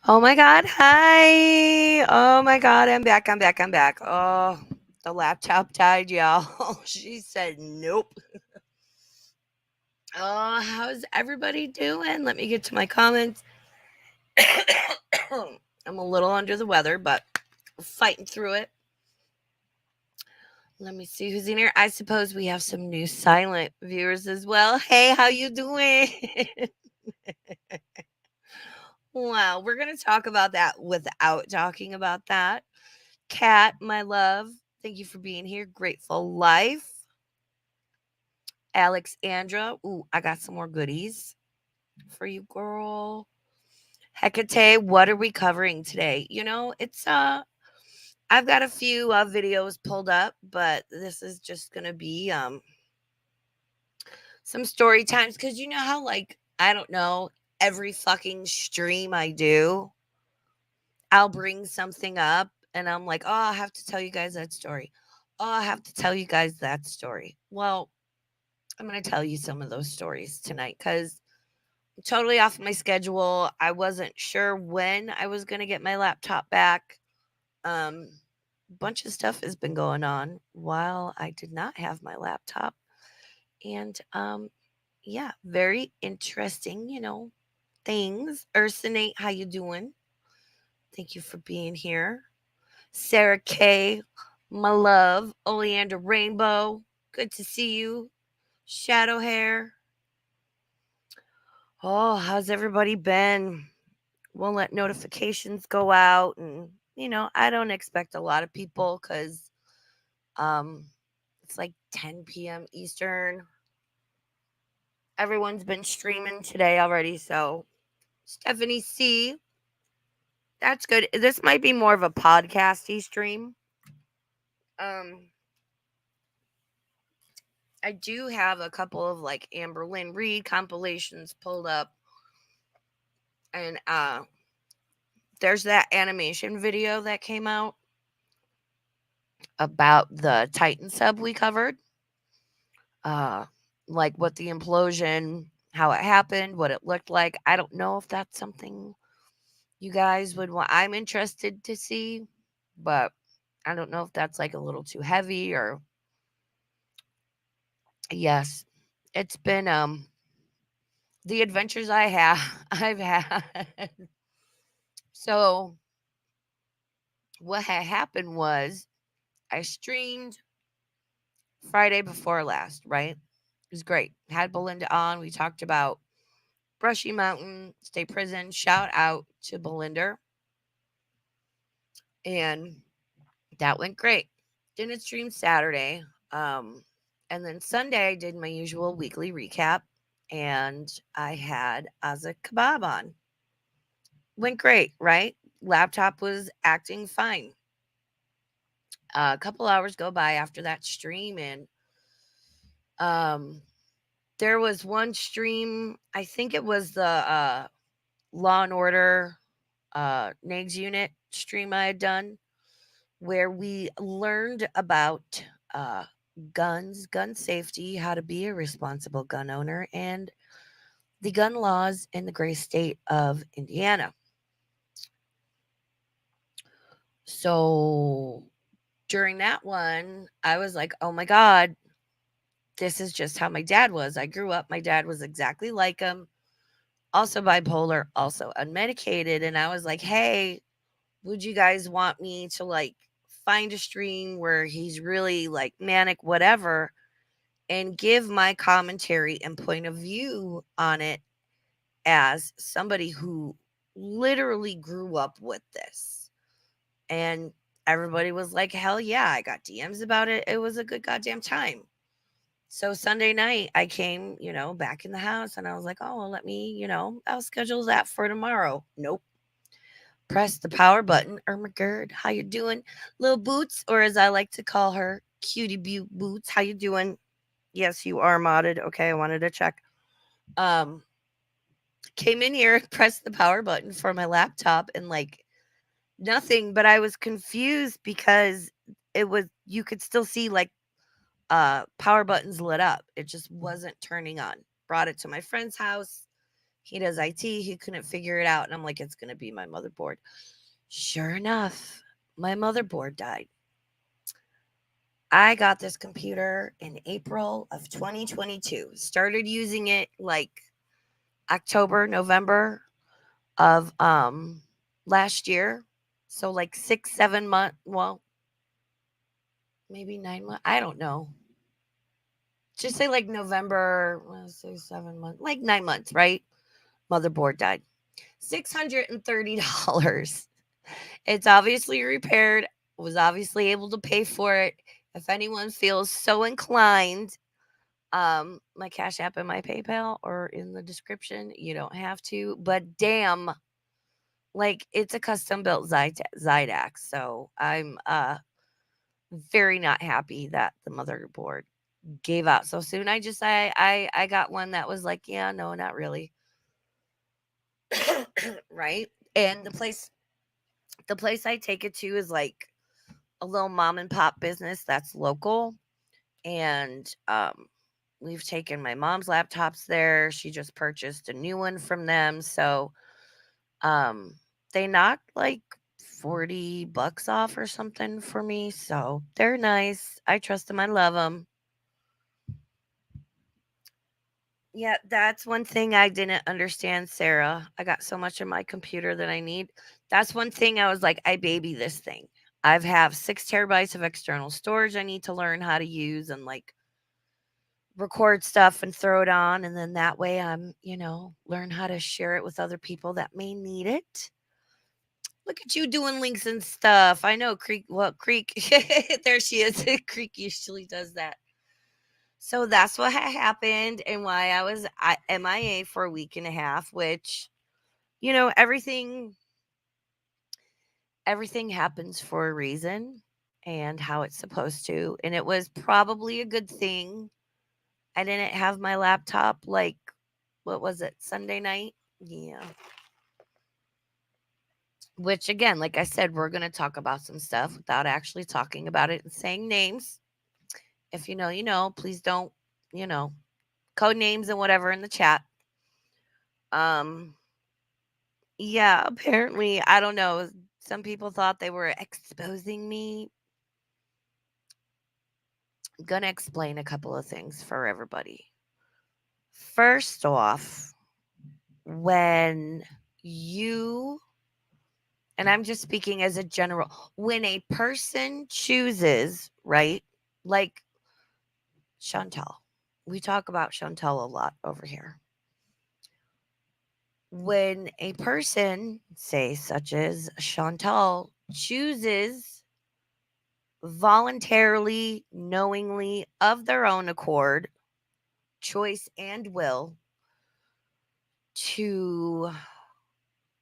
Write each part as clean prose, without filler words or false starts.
Oh my God. Hi. Oh my God. I'm back. Oh, the laptop died, y'all. She said nope. Oh, how's everybody doing? Let me get to my comments. I'm a little under the weather, but fighting through it. Let me see who's in here. I suppose we have some new silent viewers as well. Hey, how you doing? Wow, we're going to talk about that without talking about that. Kat, my love, thank you for being here. Grateful Life. Alexandra. Ooh, I got some more goodies for you, girl. Hecate, what are we covering today? It's I've got a few videos pulled up, but this is just gonna be some story times because you know how like I don't know, every fucking stream I do, I'll bring something up and I'm like, oh, I have to tell you guys that story. Oh, I have to tell you guys that story. Well, I'm going to tell you some of those stories tonight because I'm totally off my schedule. I wasn't sure when I was going to get my laptop back. Um, bunch of stuff has been going on while I did not have my laptop. And yeah, very interesting, things. Ursinate, how you doing? Thank you for being here. Sarah K, my love. Oleander Rainbow, good to see you. Shadow Hair. Oh, how's everybody been? We'll let notifications go out. And, I don't expect a lot of people because um, it's like 10 p.m. Eastern. Everyone's been streaming today already. So, Stephanie C, that's good. This might be more of a podcasty stream. Um, I do have a couple of like Amber Lynn Reed compilations pulled up. And there's that animation video that came out about the Titan sub we covered. Uh, like what the implosion, how it happened, what it looked like. I don't know if that's something you guys would want. I'm interested to see, but I don't know if that's like a little too heavy or yes. It's been the adventures I've had. So what had happened was I streamed Friday before last, right? It was great. Had Belinda on. We talked about Brushy Mountain State Prison. Shout out to Belinda. And that went great. Didn't stream Saturday. And then Sunday, I did my usual weekly recap. And I had Azza Kebab on. Went great, right? Laptop was acting fine. A couple hours go by after that stream, and um, there was one stream. I think it was the Law and Order NAGS unit stream I had done where we learned about uh, guns, gun safety, how to be a responsible gun owner, and the gun laws in the great state of Indiana. So during that one, I was like, oh my God, this is just how my dad was. I grew up, my dad was exactly like him, also bipolar, also unmedicated. And I was like, hey, would you guys want me to like find a stream where he's really like manic, whatever, and give my commentary and point of view on it as somebody who literally grew up with this? And everybody was like, hell yeah, I got DMs about it. It was a good goddamn time. So Sunday night, I came, back in the house and I was like, oh, well, let me, I'll schedule that for tomorrow. Nope. Press the power button. Irma Gerd, how you doing? Little Boots, or as I like to call her, Cutie Boots, how you doing? Yes, you are modded. Okay, I wanted to check. Um, Came in here, pressed the power button for my laptop, and like nothing. But I was confused because you could still see like power buttons lit up. It just wasn't turning on. Brought it to my friend's house. He does IT. He couldn't figure it out. And I'm like, it's going to be my motherboard. Sure enough, my motherboard died. I got this computer in April of 2022. Started using it like October, November of last year. So like 6, 7 months. Well, maybe 9 months. I don't know. Just say like November, let's say 7 months, like 9 months, right? Motherboard died. $630. It's obviously repaired. Was obviously able to pay for it. If anyone feels so inclined, my Cash App and my PayPal are in the description. You don't have to, but damn, like it's a custom built Zydax. So I'm very not happy that the motherboard gave out so soon. I got one that was like, yeah, no, not really. Right? And the place I take it to is like a little mom and pop business that's local. And we've taken my mom's laptops there. She just purchased a new one from them. So um they knocked like $40 off or something for me. So they're nice. I trust them. I love them. Yeah, that's one thing I didn't understand, Sarah. I got so much on my computer that I need. That's one thing I was like, I baby this thing. I've have 6 terabytes of external storage I need to learn how to use and like record stuff and throw it on. And then that way learn how to share it with other people that may need it. Look at you doing links and stuff. I know Creek, there she is. Creek usually does that. So that's what happened and why I was MIA for a week and a half, which, everything happens for a reason and how it's supposed to. And it was probably a good thing. I didn't have my laptop like, what was it, Sunday night? Yeah. Which, again, like I said, we're going to talk about some stuff without actually talking about it and saying names. If you know, you know, please don't, you know, code names and whatever in the chat. Um, Yeah, apparently, I don't know. Some people thought they were exposing me. I'm gonna explain a couple of things for everybody. First off, when you, and I'm just speaking as a general, when a person chooses, right? Like Chantel, we talk about Chantel a lot over here. When a person, say, such as Chantal, chooses voluntarily, knowingly, of their own accord, choice, and will to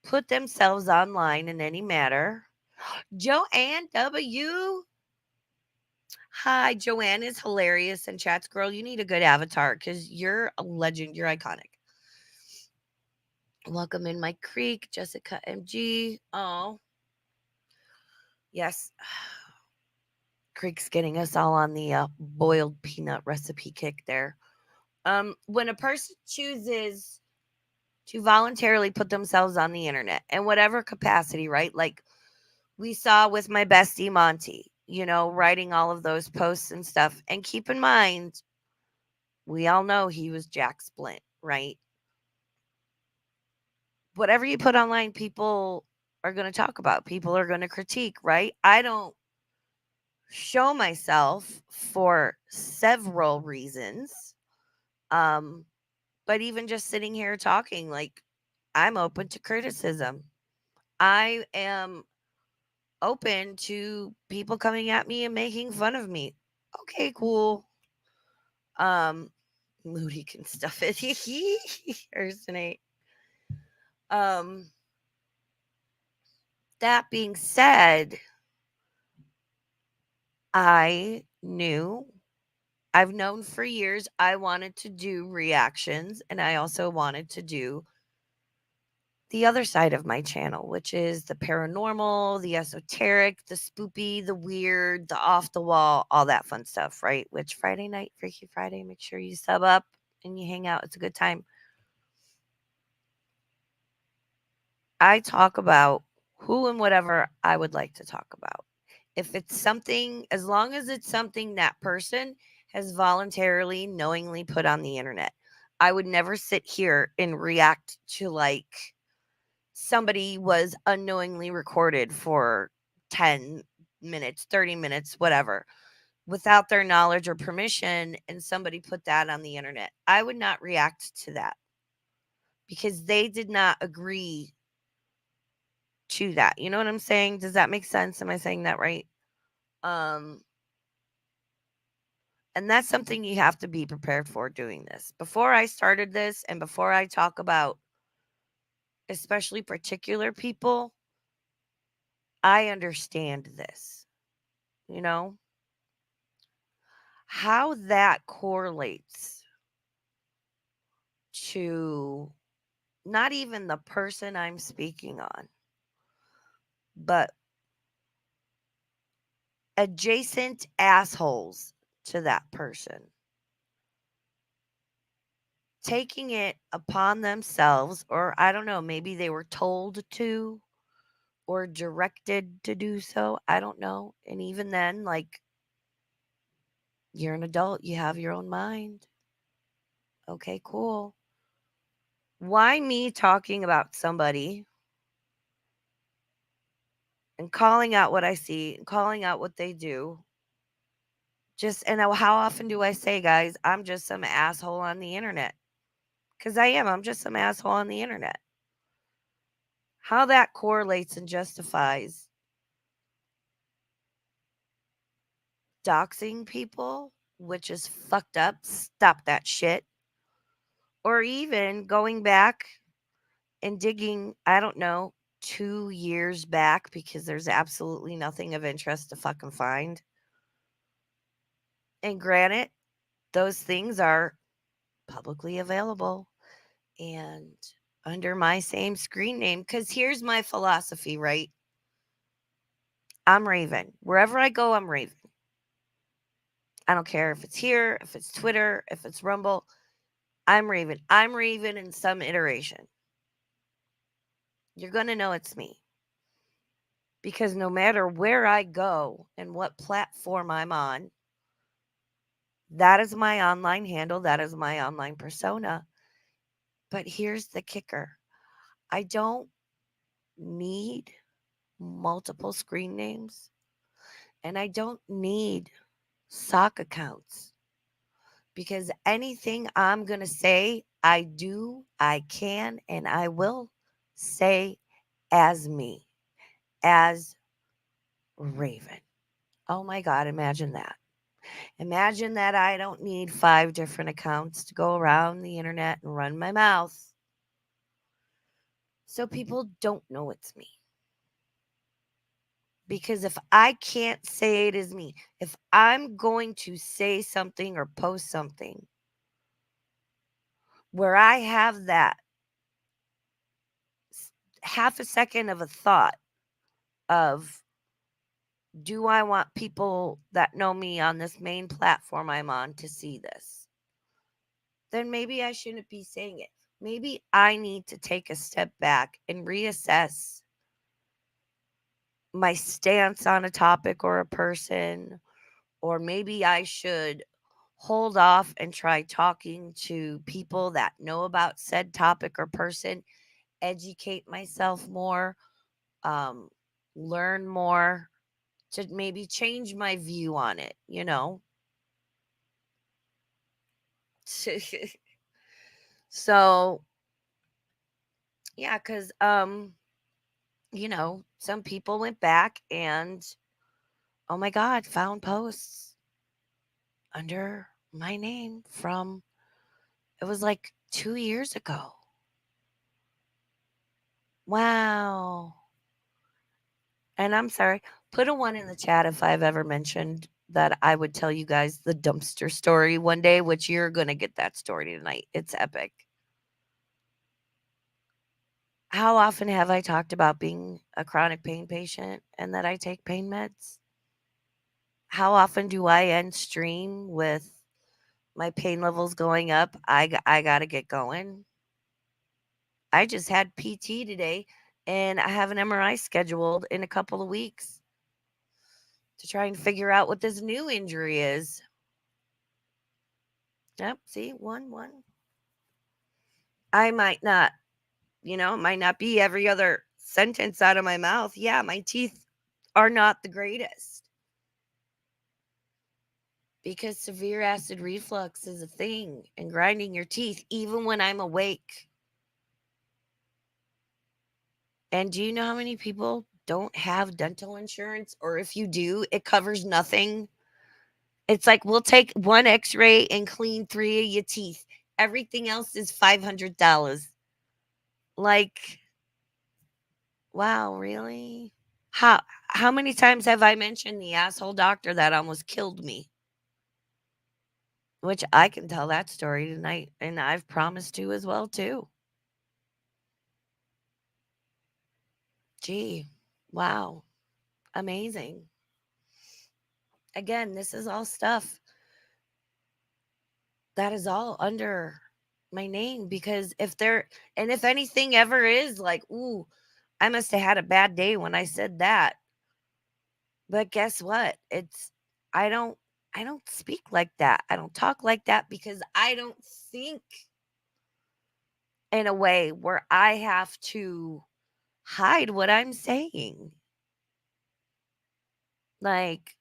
put themselves online in any matter. Joanne W. Hi, Joanne is hilarious and chats. Girl, you need a good avatar because you're a legend. You're iconic. Welcome in my creek, Jessica MG. Oh, yes. Creek's getting us all on the boiled peanut recipe kick there. When a person chooses to voluntarily put themselves on the internet in whatever capacity, right? Like we saw with my bestie Monty, writing all of those posts and stuff. And keep in mind, we all know he was Jack Splint, right? Whatever you put online, people are going to talk about, people are going to critique, right? I don't show myself for several reasons. Um, but even just sitting here talking, like I'm open to criticism. I am open to people coming at me and making fun of me. Okay, cool. Um, Moody can stuff it. Arsenate. Um, that being said, I've known for years I wanted to do reactions and I also wanted to do the other side of my channel, which is the paranormal, the esoteric, the spoopy, the weird, the off the wall, all that fun stuff, right? Which Friday night, Freaky Friday, make sure you sub up and you hang out. It's a good time. I talk about who and whatever I would like to talk about. If it's something, as long as it's something that person has voluntarily, knowingly put on the internet, I would never sit here and react to like somebody was unknowingly recorded for 10 minutes, 30 minutes, whatever, without their knowledge or permission, and somebody put that on the internet. I would not react to that because they did not agree to that. You know what I'm saying? Does that make sense? Am I saying that right? Um, and that's something you have to be prepared for doing this. Before I started this and before I talk about especially particular people, I understand this, you know, how that correlates to not even the person I'm speaking on, but adjacent assholes to that person taking it upon themselves, or I don't know, maybe they were told to or directed to do so. I don't know. And even then, like, you're an adult, you have your own mind. Okay, cool. Why me talking about somebody and calling out what I see and calling out what they do? Just, and how often do I say, guys, I'm just some asshole on the internet? Because I am. I'm just some asshole on the internet. How that correlates and justifies doxing people, which is fucked up. Stop that shit. Or even going back and digging, I don't know, 2 years back because there's absolutely nothing of interest to fucking find. And granted, those things are publicly available and under my same screen name. Because here's my philosophy, right? I'm Raven. Wherever I go, I'm Raven. I don't care if it's here, if it's Twitter, if it's Rumble. I'm Raven. I'm Raven in some iteration. You're going to know it's me. Because no matter where I go and what platform I'm on, that is my online handle. That is my online persona. But here's the kicker, I don't need multiple screen names and I don't need sock accounts because anything I'm going to say, I do, I can, and I will say as me, as Raven. Oh my God, imagine that. Imagine that I don't need 5 different accounts to go around the internet and run my mouth so people don't know it's me. Because if I can't say it as me, if I'm going to say something or post something where I have that half a second of a thought of, do I want people that know me on this main platform I'm on to see this? Then maybe I shouldn't be saying it. Maybe I need to take a step back and reassess my stance on a topic or a person, or maybe I should hold off and try talking to people that know about said topic or person, educate myself more, um, learn more to maybe change my view on it, you know? So, yeah, because, you know, some people went back and, oh my God, found posts under my name from, it was like 2 years ago. Wow. And I'm sorry, put a one in the chat if I've ever mentioned that I would tell you guys the dumpster story one day, which you're going to get that story tonight. It's epic. How often have I talked about being a chronic pain patient and that I take pain meds? How often do I end stream with my pain levels going up? I got to get going. I just had PT today and I have an MRI scheduled in a couple of weeks to try and figure out what this new injury is. Yep, see, one. I might not, it might not be every other sentence out of my mouth. Yeah, my teeth are not the greatest because severe acid reflux is a thing and grinding your teeth, even when I'm awake. And do you know how many people don't have dental insurance? Or if you do, it covers nothing. It's like we'll take one x ray and clean three of your teeth. Everything else is $500. Like, wow, really? How many times have I mentioned the asshole doctor that almost killed me? Which I can tell that story tonight, and I've promised to as well too. Gee, wow, amazing. Again, this is all stuff that is all under my name because if anything ever is like, ooh, I must have had a bad day when I said that. But guess what? I don't I don't speak like that. I don't talk like that because I don't think in a way where I have to hide what I'm saying. Like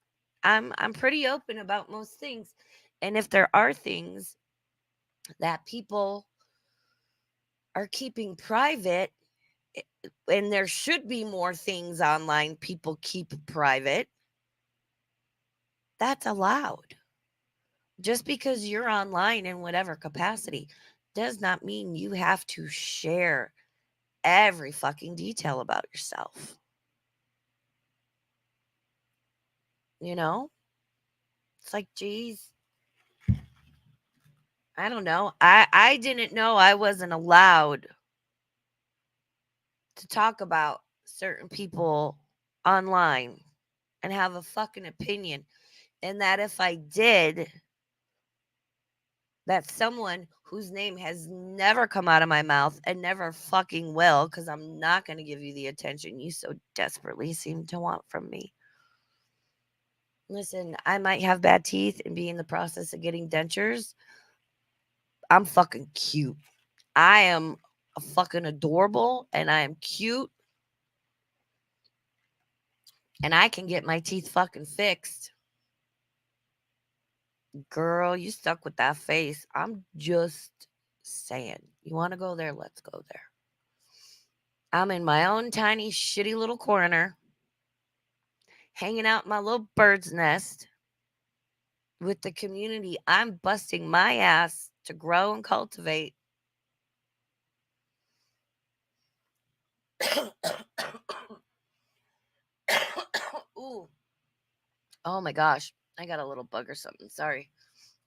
I'm pretty open about most things. And if there are things that people are keeping private, eh, and there should be more things online people keep private, that's allowed. Just because you're online in whatever capacity does not mean you have to share every fucking detail about yourself. You know? It's like, geez, I don't know. I didn't know I wasn't allowed to talk about certain people online and have a fucking opinion. And that if I did, that someone whose name has never come out of my mouth and never fucking will, because I'm not going to give you the attention you so desperately seem to want from me. Listen, I might have bad teeth and be in the process of getting dentures. I'm fucking cute. I am fucking adorable and I am cute and I can get my teeth fucking fixed. Girl, you stuck with that face. I'm just saying. You want to go there? Let's go there. I'm in my own tiny, shitty little corner, hanging out in my little bird's nest with the community I'm busting my ass to grow and cultivate. Ooh. Oh my gosh. I got a little bug or something. Sorry.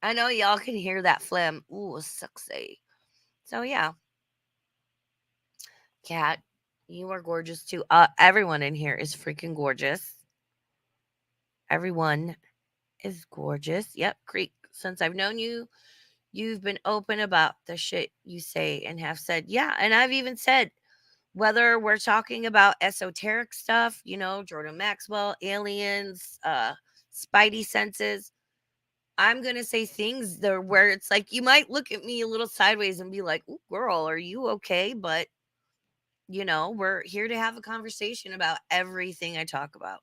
I know y'all can hear that phlegm. Ooh, sexy. So yeah, Kat, you are gorgeous too. Everyone in here is freaking gorgeous. Everyone is gorgeous. Yep, Creek. Since I've known you, you've been open about the shit you say and have said. Yeah, and I've even said whether we're talking about esoteric stuff, Jordan Maxwell, aliens, spidey senses, I'm going to say things there where it's like you might look at me a little sideways and be like, "Ooh, girl, are you okay?" But, we're here to have a conversation about everything I talk about.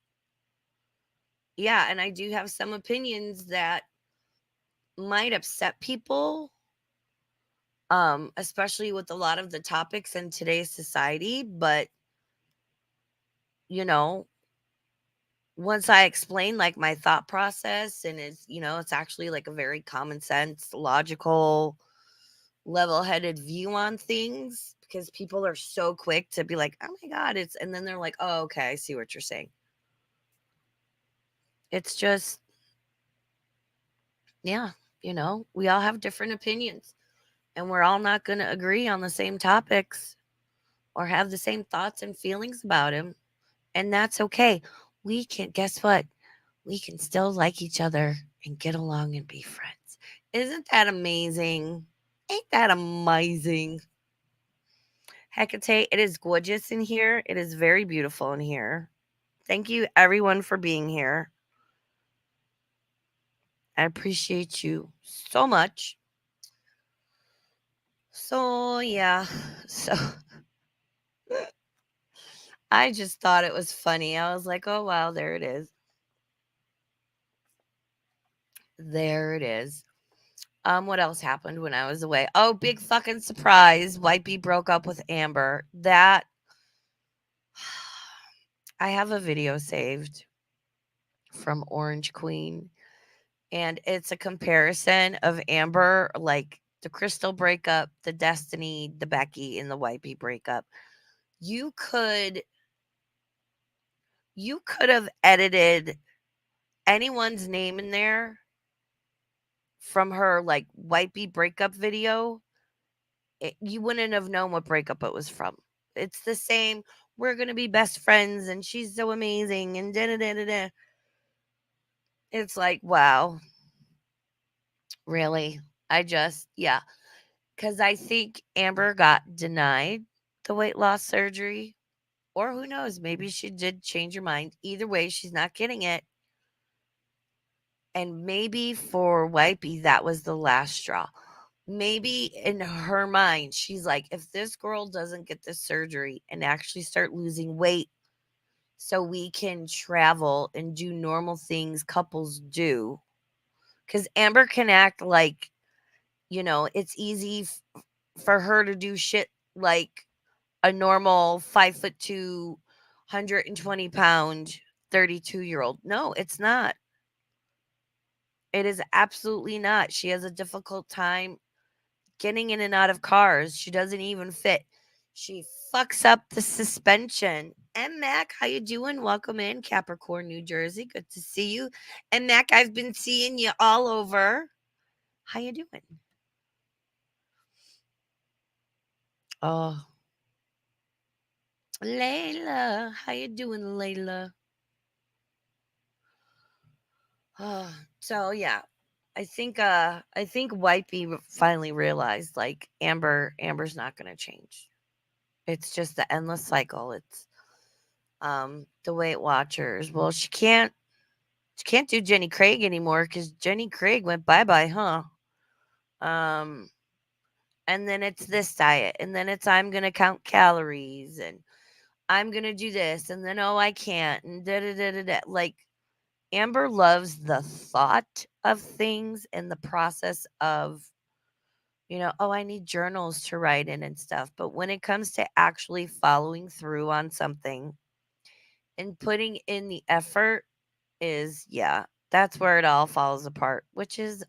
Yeah, and I do have some opinions that might upset people, especially with a lot of the topics in today's society, but you know, once I explain like my thought process and it's actually like a very common sense, logical, level-headed view on things because people are so quick to be like, "Oh my god, it's," and then they're like, "Oh, okay, I see what you're saying." It's just, yeah, we all have different opinions and we're all not going to agree on the same topics or have the same thoughts and feelings about them, and that's okay. We can guess what? We can still like each other and get along and be friends. Isn't that amazing? Ain't that amazing? Hecate, it is gorgeous in here. It is very beautiful in here. Thank you, everyone, for being here. I appreciate you so much. So, yeah. So, I just thought it was funny. I was like, oh, wow, there it is. There it is. What else happened when I was away? Oh, big fucking surprise. Wipey broke up with Amber. That I have a video saved from Orange Queen, and it's a comparison of Amber, like the Crystal breakup, the Destiny, the Becky, and the Wipey breakup. You could you could have edited anyone's name in there from her like Wipey breakup video. You wouldn't have known what breakup it was from. It's the same. We're gonna be best friends, and she's so amazing, and da da da da da. It's like, wow, really? Yeah, because I think Amber got denied the weight loss surgery, or who knows, maybe she did change her mind. Either way, she's not getting it. And maybe for Wipey, that was the last straw. Maybe in her mind, she's like, if this girl doesn't get this surgery and actually start losing weight so we can travel and do normal things couples do, because Amber can act like, it's easy for her to do shit like a normal 5'2", 120-pound, 32-year-old. No, it's not. It is absolutely not. She has a difficult time getting in and out of cars. She doesn't even fit. She fucks up the suspension. And Mac, how you doing? Welcome in Capricorn, New Jersey. Good to see you. And Mac, I've been seeing you all over. How you doing? Oh, Layla, how you doing, Layla? Oh, so yeah, I think Wipey finally realized like Amber's not gonna change. It's just the endless cycle. It's the Weight Watchers. Well, she can't do Jenny Craig anymore because Jenny Craig went bye bye, huh? Um, and then it's this diet, and then it's I'm gonna count calories, and I'm gonna do this, and then oh I can't, and da da da da da. Like Amber loves the thought of things and the process of, oh, I need journals to write in and stuff. But when it comes to actually following through on something and putting in the effort is, yeah, that's where it all falls apart, which is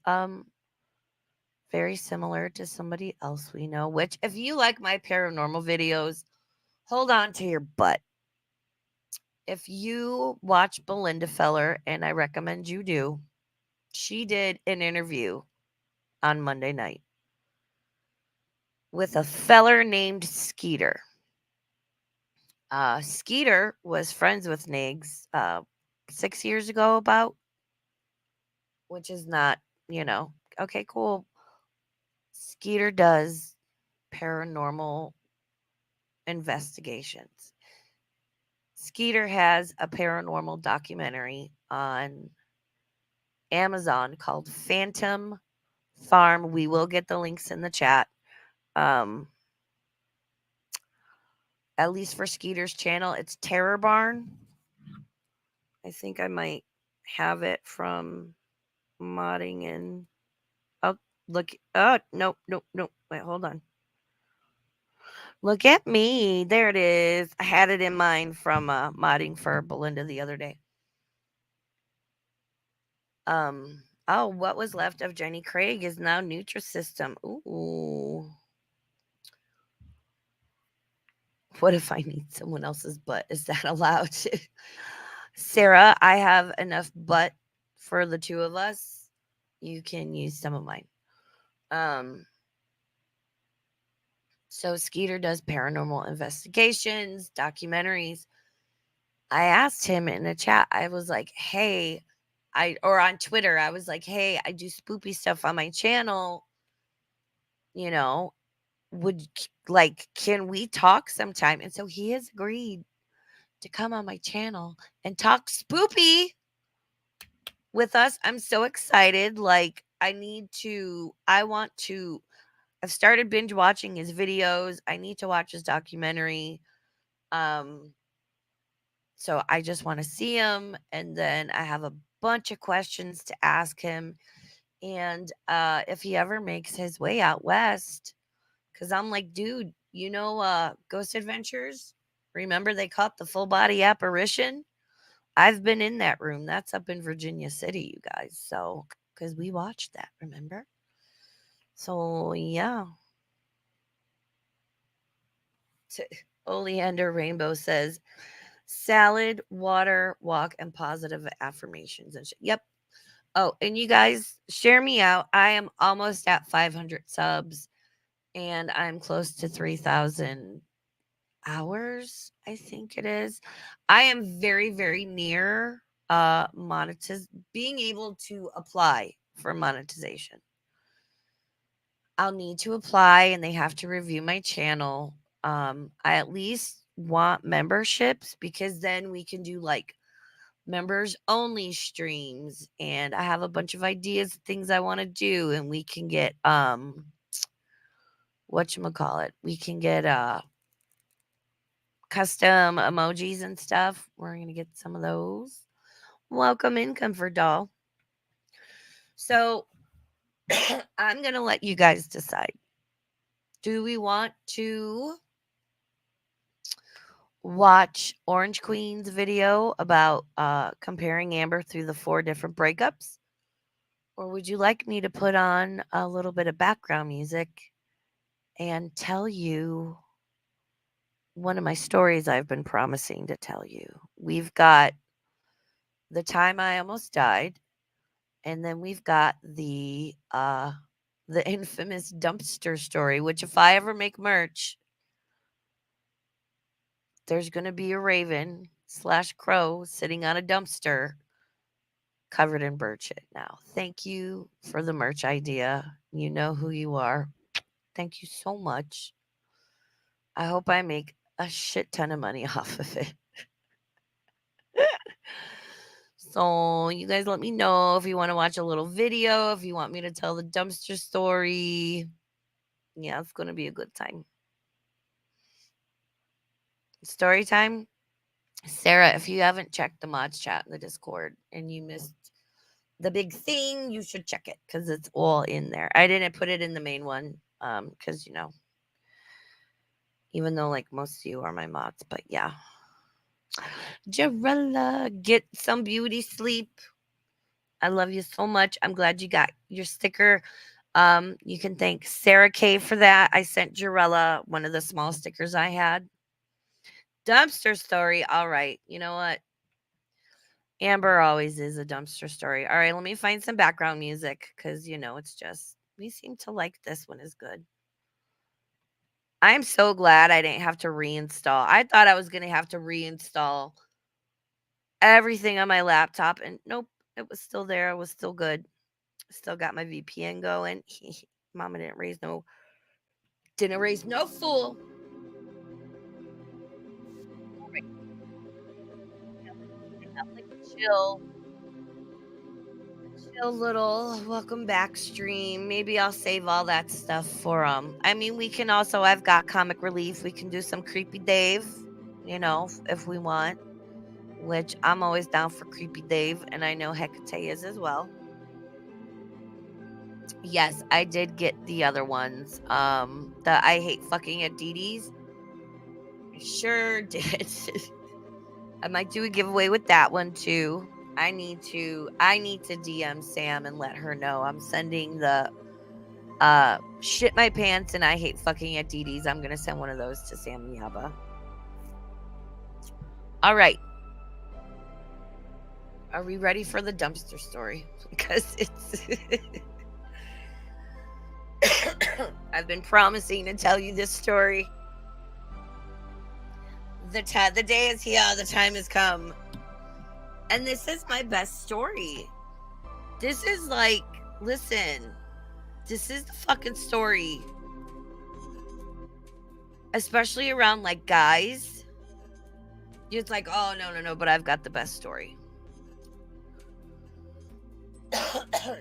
very similar to somebody else we know, which if you like my paranormal videos, hold on to your butt. If you watch Belinda Feller, and I recommend you do, she did an interview on Monday night with a feller named Skeeter. Skeeter was friends with Niggs 6 years ago, about, which is not, okay, cool. Skeeter does paranormal investigations. Skeeter has a paranormal documentary on Amazon called Phantom Farm. We will get the links in the chat. Um, at least for Skeeter's channel, it's Terror Barn. I think I might have it from modding in. Oh, look. Oh, no, no, no. Wait, hold on. Look at me. There it is. I had it in mind from modding for Belinda the other day. Oh, what was left of Jenny Craig is now Nutrisystem. Ooh. What if I need someone else's butt? Is that allowed? Sarah, I have enough butt for the two of us. You can use some of mine. So Skeeter does paranormal investigations, documentaries. I asked him in a chat, I was like, hey, or on Twitter, I was like, hey, I do spoopy stuff on my channel. You know, can we talk sometime? And so he has agreed to come on my channel and talk spoopy with us. I'm so excited. Like, I've started binge watching his videos. I need to watch his documentary. Um, so I just want to see him. And then I have a bunch of questions to ask him. And if he ever makes his way out west, because I'm like, dude, Ghost Adventures? Remember they caught the full body apparition? I've been in that room. That's up in Virginia City, you guys. So, because we watched that, remember? So, yeah. Oleander Rainbow says, salad, water, walk, and positive affirmations. And yep. Oh, and you guys, share me out. I am almost at 500 subs, and I'm close to 3,000 hours, I think it is. I am very, very near being able to apply for monetization. I'll need to apply and they have to review my channel. I at least want memberships because then we can do like members only streams, and I have a bunch of ideas, things I want to do, and we can get whatchamacallit. We can get custom emojis and stuff. We're going to get some of those. Welcome in, Comfort Doll. So I'm going to let you guys decide. Do we want to watch Orange Queen's video about comparing Amber through the 4 different breakups? Or would you like me to put on a little bit of background music and tell you one of my stories I've been promising to tell you? We've got the time I almost died, and then we've got the infamous dumpster story, which if I ever make merch, there's going to be a raven / crow sitting on a dumpster covered in bird shit. Now, thank you for the merch idea. You know who you are. Thank you so much. I hope I make a shit ton of money off of it. So you guys let me know if you want to watch a little video, if you want me to tell the dumpster story. Yeah, it's going to be a good time. Story time. Sarah, if you haven't checked the mods chat in the Discord and you missed the big thing, you should check it because it's all in there. I didn't put it in the main one because, even though like most of you are my mods, but yeah. Jarella, get some beauty sleep. I love you so much. I'm glad you got your sticker. You can thank Sarah K for that. I sent Jarella one of the small stickers I had. Dumpster story. All right. You know what? Amber always is a dumpster story. All right, let me find some background music because, it's just, we seem to like this one is good. I'm so glad I didn't have to reinstall. I thought I was going to have to reinstall everything on my laptop, and nope, it was still there. It was still good. Still got my VPN going. Mama didn't raise no fool. All right. Like chill little welcome back stream. Maybe I'll save all that stuff for we can also, I've got comic relief. We can do some creepy Dave, if we want, which I'm always down for creepy Dave, and I know Hecate is as well. Yes, I did get the other ones. The I hate fucking at Dee Dee's. I sure did. I might do a giveaway with that one too. I need to DM Sam and let her know I'm sending the shit my pants and I hate fucking at Dee Dee's. I'm gonna send one of those to Sam Yaba. All right. Are we ready for the dumpster story? Because it's I've been promising to tell you this story. The day is here. The time has come. And this is my best story. This is like, listen, this is the fucking story especially around like guys. It's like, oh, no, but I've got the best story.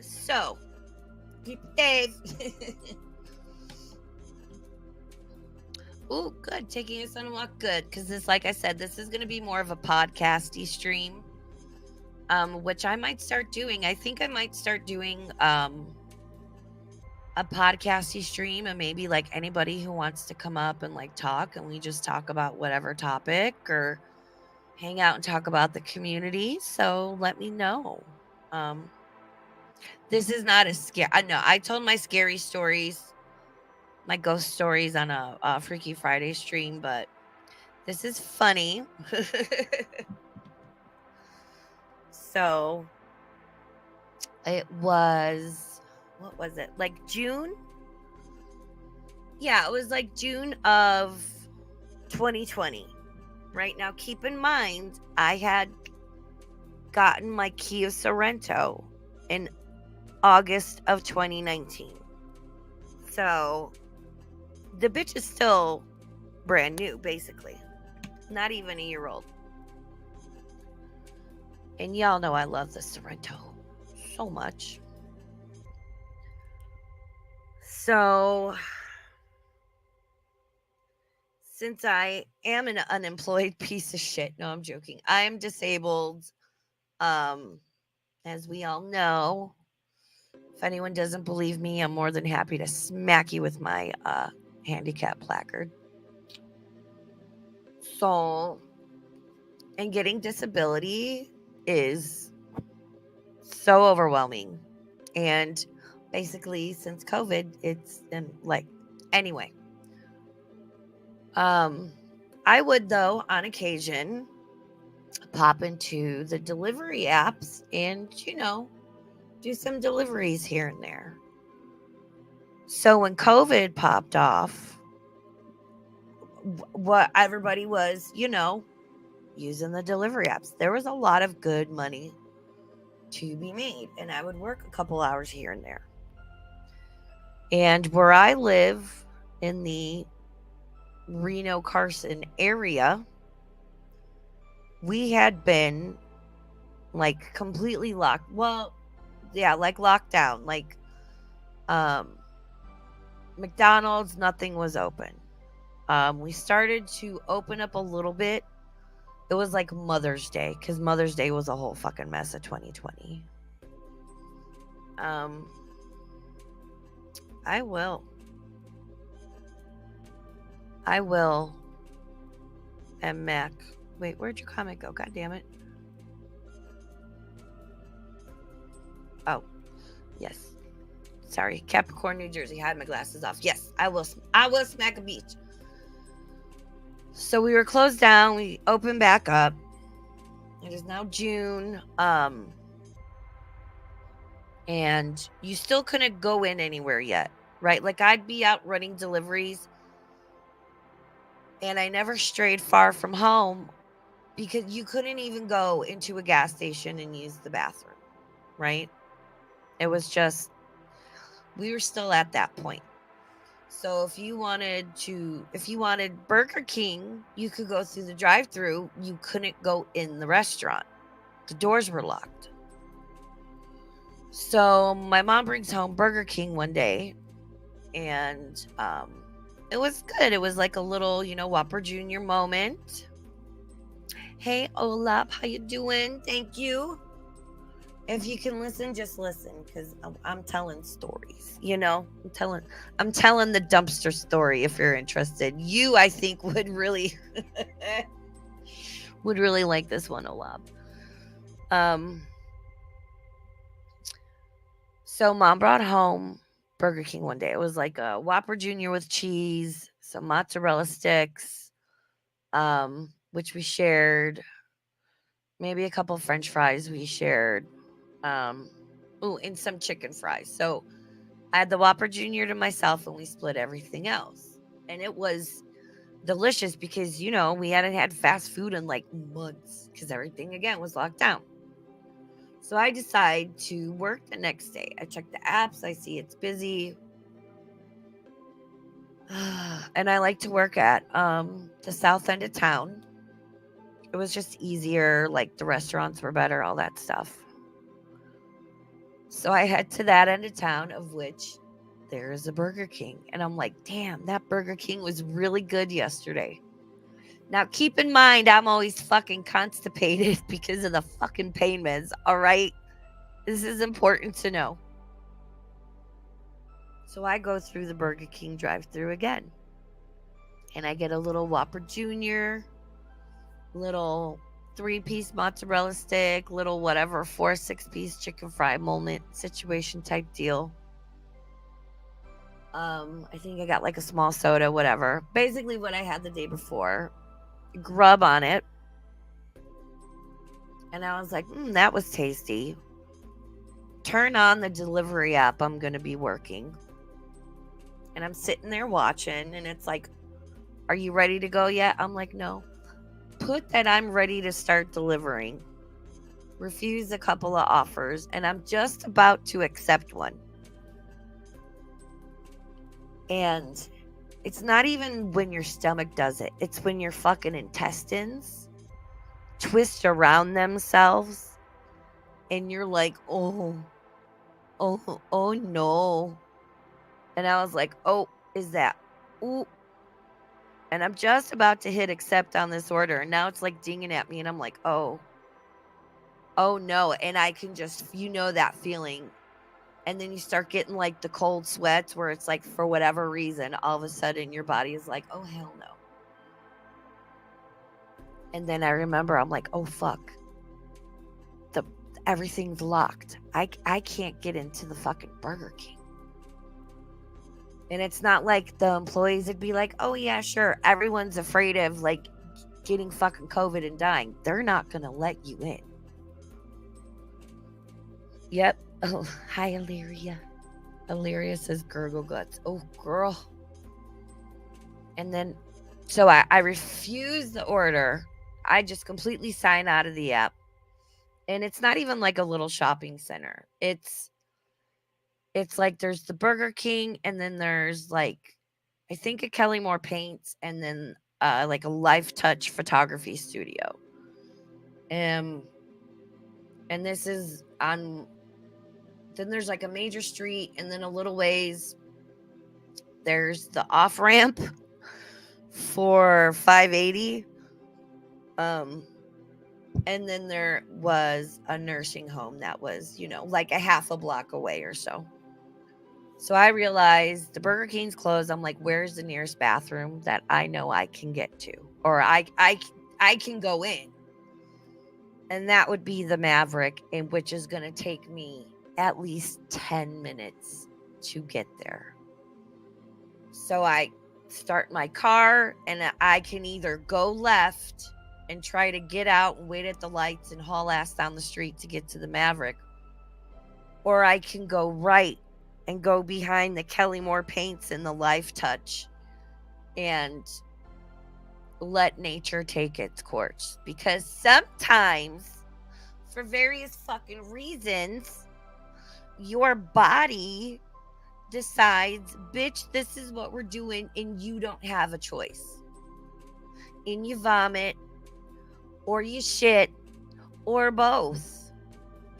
So, keep it safe. Ooh, good. Taking us on a walk. Good. Because this, like I said, this is going to be more of a podcasty stream, which I might start doing. I think I might start doing a podcasty stream, and maybe like anybody who wants to come up and like talk, and we just talk about whatever topic or hang out and talk about the community. So let me know. This is not as scary. I know I told my scary stories, my ghost stories on a Freaky Friday stream, but this is funny. So it was, what was it? Like June? Yeah, it was like June of 2020. Right now, keep in mind, I had gotten my Kia Sorrento in August of 2019. So the bitch is still brand new, basically. Not even a year old. And y'all know I love the Sorrento so much. So, since I am an unemployed piece of shit, no, I'm joking. I am disabled. As we all know, if anyone doesn't believe me, I'm more than happy to smack you with my handicap placard. So, and getting disability is so overwhelming. And basically, since COVID, it's like, anyway. I would, though, on occasion, pop into the delivery apps and, do some deliveries here and there. So when COVID popped off, what everybody was, using the delivery apps. There was a lot of good money to be made, and I would work a couple hours here and there. And where I live in the Reno Carson area, we had been like completely locked. Well, yeah, like locked down. Like McDonald's, nothing was open. We started to open up a little bit. It was like Mother's Day, because Mother's Day was a whole fucking mess of 2020. I will. And Mac. Wait, where'd your comment go? God damn it. Oh, yes. Sorry, Capricorn, New Jersey. I had my glasses off. Yes, I will smack a beach. So we were closed down. We opened back up. It is now June. And you still couldn't go in anywhere yet, right? Like I'd be out running deliveries, and I never strayed far from home because you couldn't even go into a gas station and use the bathroom, right? It was just, we were still at that point. So if you wanted Burger King, you could go through the drive-thru. You couldn't go in the restaurant. The doors were locked. So my mom brings home Burger King one day, and it was good. It was like a little, Whopper Jr. moment. Hey, Olap, how you doing? Thank you. If you can listen, just listen, because I'm telling stories. I'm telling the dumpster story. If you're interested, you, I think, would really like this one, Olap. So mom brought home Burger King one day. It was like a Whopper Jr. with cheese, some mozzarella sticks, which we shared. Maybe a couple French fries we shared. And some chicken fries. So I had the Whopper Jr. to myself, and we split everything else. And it was delicious because, we hadn't had fast food in like months because everything, again, was locked down. So I decide to work the next day. I check the apps. I see it's busy. And I like to work at the south end of town. It was just easier, like the restaurants were better, all that stuff. So I head to that end of town, of which there is a Burger King. And I'm like, damn, that Burger King was really good yesterday. Now, keep in mind, I'm always fucking constipated because of the fucking pain meds, all right? This is important to know. So I go through the Burger King drive-thru again. And I get a little Whopper Jr., little 3-piece mozzarella stick, little whatever, 4 6-piece chicken fry moment situation type deal. I think I got like a small soda, whatever. Basically what I had the day before. Grub on it. And I was like, that was tasty. Turn on the delivery app. I'm going to be working. And I'm sitting there watching, and it's like, are you ready to go yet? I'm like, no. Put that I'm ready to start delivering. Refuse a couple of offers, and I'm just about to accept one. And it's not even when your stomach does it. It's when your fucking intestines twist around themselves, and you're like, oh no. And I was like, oh, is that? Ooh. And I'm just about to hit accept on this order. And now it's like dinging at me. And I'm like, oh no. And I can just, that feeling. And then you start getting like the cold sweats where it's like, for whatever reason, all of a sudden your body is like, oh, hell no. And then I remember, I'm like, oh, fuck. Everything's locked. I can't get into the fucking Burger King. And it's not like the employees would be like, oh, yeah, sure. Everyone's afraid of like getting fucking COVID and dying. They're not going to let you in. Yep. Oh, hi, Illyria. Illyria says gurgle guts. Oh, girl. And then, so I refuse the order. I just completely sign out of the app. And it's not even like a little shopping center. It's like there's the Burger King, and then there's like, I think a Kelly Moore Paints, and then like a Life Touch photography studio. And this is on, then there's like a major street, and then a little ways, there's the off ramp for 580. And then there was a nursing home that was, like a half a block away or so. So I realized the Burger King's closed. I'm like, where's the nearest bathroom that I know I can get to? Or I can go in. And that would be the Maverick, and which is going to take me at least 10 minutes to get there. So I start my car, and I can either go left and try to get out and wait at the lights and haul ass down the street to get to the Maverick, or I can go right and go behind the Kelly Moore Paints and the Life Touch and let nature take its course. Because sometimes, for various fucking reasons, your body decides, bitch, this is what we're doing, and you don't have a choice. And you vomit, or you shit, or both.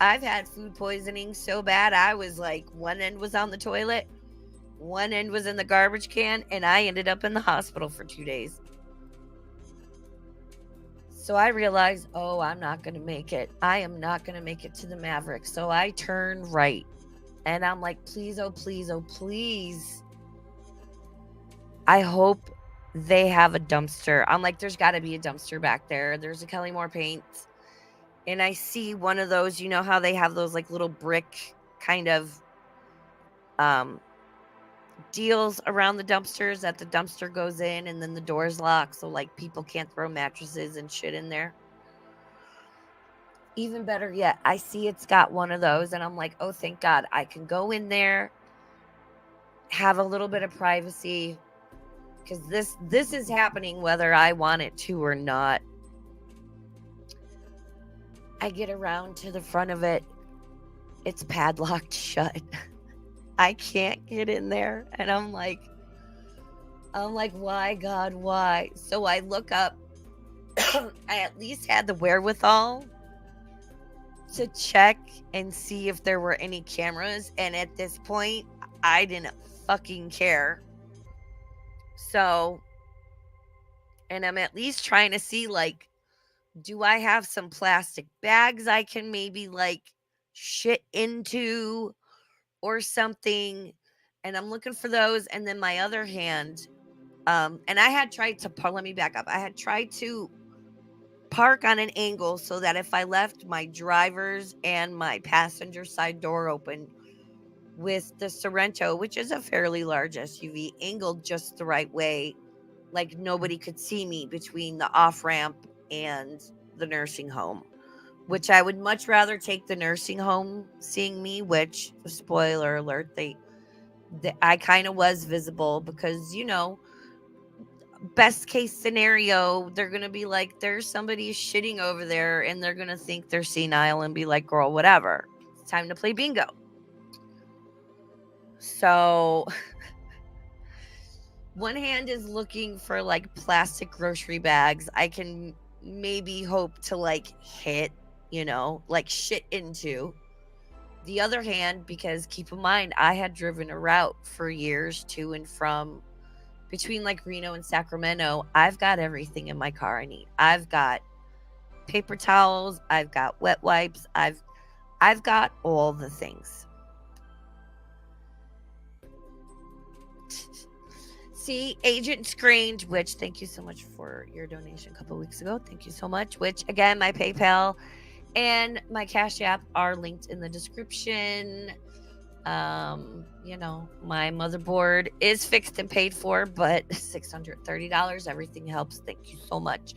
I've had food poisoning so bad, I was like, one end was on the toilet, one end was in the garbage can, and I ended up in the hospital for 2 days. So I realized, oh, I'm not going to make it. I am not going to make it to the Maverick. So I turn right. And I'm like, please, oh, please, oh, please. I hope they have a dumpster. I'm like, there's got to be a dumpster back there. There's a Kelly Moore Paints. And I see one of those, you know how they have those like little brick kind of deals around the dumpsters that the dumpster goes in and then the door's locked, so like people can't throw mattresses and shit in there. Even better yet, I see it's got one of those, and I'm like, oh, thank God, I can go in there, have a little bit of privacy, because this is happening whether I want it to or not. I get around to the front of it. It's padlocked shut. I can't get in there. And I'm like, I'm like, why, God, why? So I look up. I at least had the wherewithal to check and see if there were any cameras. And at this point, I didn't fucking care. So, and I'm at least trying to see, like, do I have some plastic bags I can maybe like shit into or something? And I'm looking for those. And then my other hand, and I had tried to let me back up. I had tried to park on an angle so that if I left my driver's and my passenger side door open with the Sorrento, which is a fairly large SUV, angled just the right way, like nobody could see me between the off ramp and the nursing home, which I would much rather take the nursing home seeing me, which, spoiler alert, I kind of was visible because, best case scenario, they're going to be like, there's somebody shitting over there and they're going to think they're senile and be like, girl, whatever. It's time to play bingo. So one hand is looking for like plastic grocery bags I can maybe hope to like hit, like shit into. The other hand, because keep in mind, I had driven a route for years to and from between like Reno and Sacramento. I've got everything in my car I need. I've got paper towels, I've got wet wipes, I've got all the things. See, Agent Screened, which thank you so much for your donation a couple weeks ago. Thank you so much. Which again, my PayPal and my Cash App are linked in the description. My motherboard is fixed and paid for, but $630. Everything helps. Thank you so much.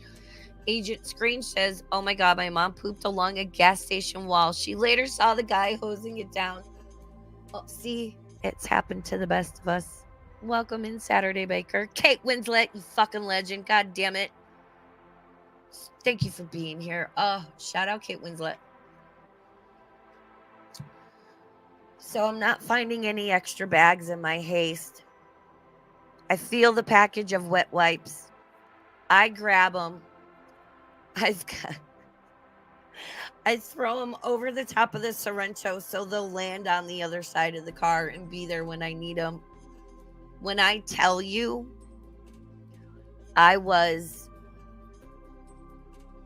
Agent Screen says, oh my God, my mom pooped along a gas station wall. She later saw the guy hosing it down. Oh, see, it's happened to the best of us. Welcome in, Saturday Baker. Kate Winslet, you fucking legend. God damn it. Thank you for being here. Shout out Kate Winslet. So I'm not finding any extra bags in my haste. I feel the package of wet wipes. I grab them. I throw them over the top of the Sorrento so they'll land on the other side of the car and be there when I need them. When I tell you, I was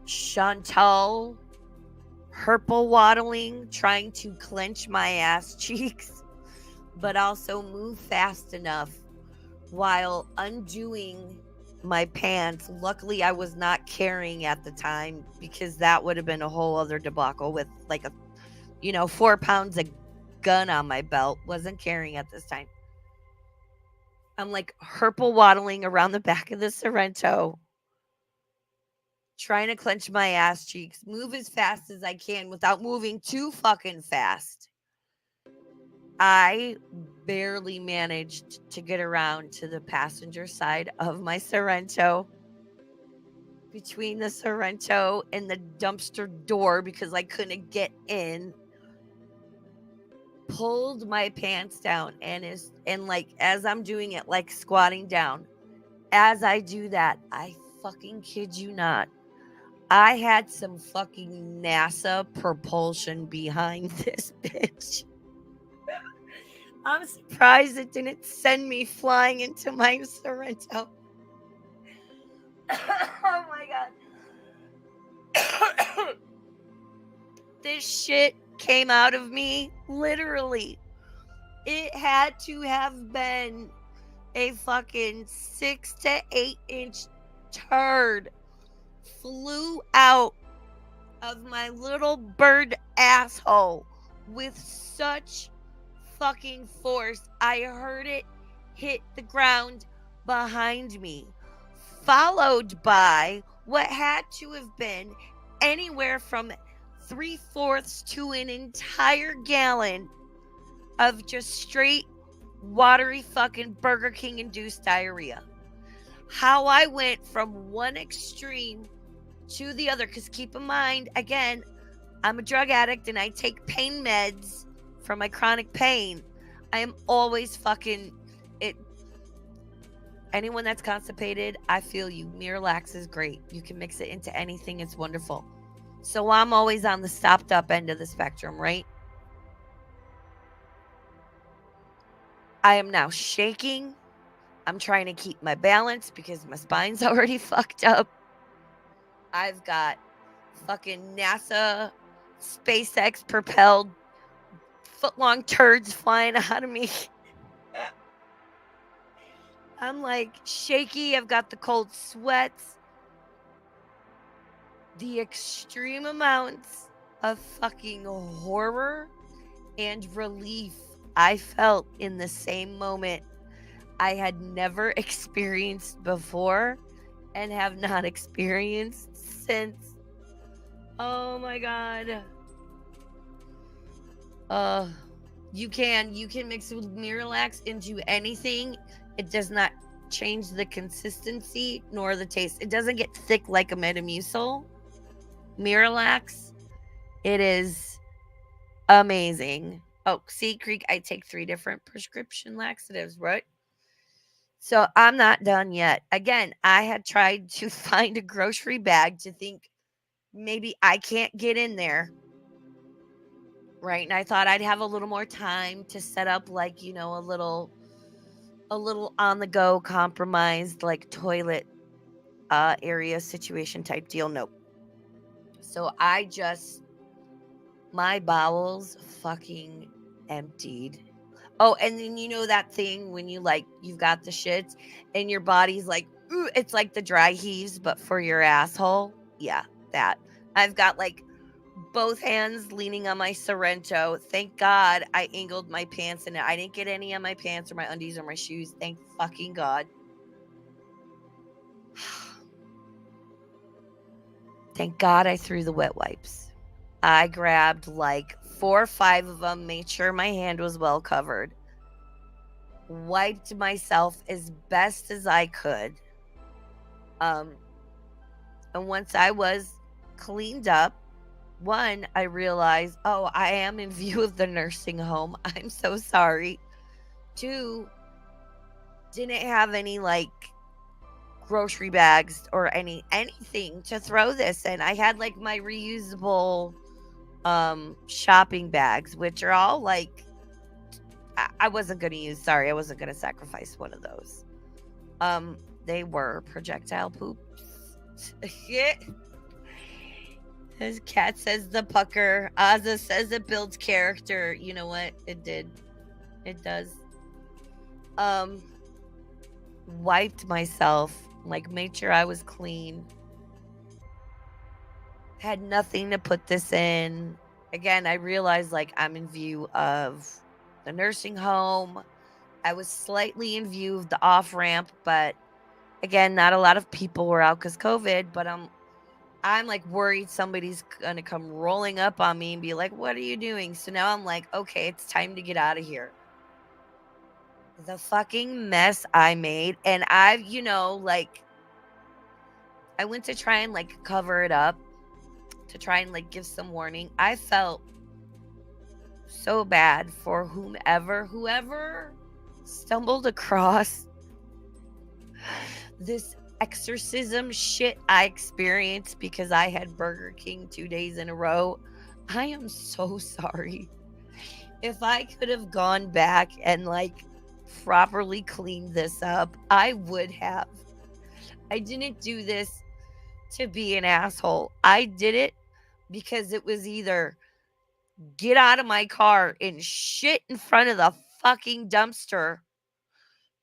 Chantal herple waddling, trying to clench my ass cheeks, but also move fast enough while undoing my pants. Luckily, I was not carrying at the time because that would have been a whole other debacle with like 4 pounds of gun on my belt. Wasn't carrying at this time. I'm like herple waddling around the back of the Sorrento, trying to clench my ass cheeks, move as fast as I can without moving too fucking fast. I barely managed to get around to the passenger side of my Sorrento, between the Sorrento and the dumpster door because I couldn't get in. Pulled my pants down and as I'm doing it, like squatting down. As I do that, I fucking kid you not, I had some fucking NASA propulsion behind this bitch. I'm surprised it didn't send me flying into my Sorrento. Oh my God. This shit came out of me literally. It had to have been a fucking 6 to 8 inch turd flew out of my little bird asshole with such fucking force. I heard it hit the ground behind me, followed by what had to have been anywhere from 3/4 to an entire gallon of just straight watery fucking Burger King induced diarrhea. How I went from one extreme to the other, because keep in mind, again, I'm a drug addict and I take pain meds for my chronic pain. I am always fucking it. Anyone that's constipated, I feel you. Miralax is great. You can mix it into anything. It's wonderful. So I'm always on the stopped up end of the spectrum, right? I am now shaking. I'm trying to keep my balance because my spine's already fucked up. I've got fucking NASA, SpaceX propelled foot-long turds flying out of me. I'm like shaky. I've got the cold sweats. The extreme amounts of fucking horror and relief I felt in the same moment I had never experienced before and have not experienced since. Oh my god. You can mix with Miralax into anything. It does not change the consistency nor the taste. It doesn't get thick like a Metamucil. Miralax, it is amazing. Oh, see, Creek, I take 3 different prescription laxatives, right? So I'm not done yet. Again, I had tried to find a grocery bag to think maybe I can't get in there, right? And I thought I'd have a little more time to set up like, a little on the go compromised like toilet area situation type deal. Nope. So my bowels fucking emptied. Oh, and then that thing when you've got the shits and your body's like, ooh, it's like the dry heaves, but for your asshole. Yeah, that. I've got like both hands leaning on my Sorrento. Thank God I angled my pants and I didn't get any on my pants or my undies or my shoes. Thank fucking God. Thank God I threw the wet wipes. I grabbed like 4 or 5 of them, made sure my hand was well covered, wiped myself as best as I could. And once I was cleaned up, one, I realized, oh, I am in view of the nursing home. I'm so sorry. 2, didn't have any like grocery bags or anything to throw this in. I had like my reusable shopping bags, which are all like I wasn't gonna use. Sorry, I wasn't gonna sacrifice one of those. They were projectile poops. Yeah. His cat says the pucker. Ozza says it builds character. You know what? It did. It does. Wiped myself, like made sure I was clean. Had nothing to put this in. Again, I realized like I'm in view of the nursing home. I was slightly in view of the off ramp, but again, not a lot of people were out because COVID. But I'm like worried somebody's gonna come rolling up on me and be like, "What are you doing?" So now I'm like, okay, it's time to get out of here. The fucking mess I made, and I've, like I went to try and like cover it up to try and like give some warning. I felt so bad for whoever stumbled across this exorcism shit I experienced because I had Burger King 2 days in a row. I am so sorry. If I could have gone back and like properly cleaned this up, I would have. I didn't do this to be an asshole. I did it because it was either get out of my car and shit in front of the fucking dumpster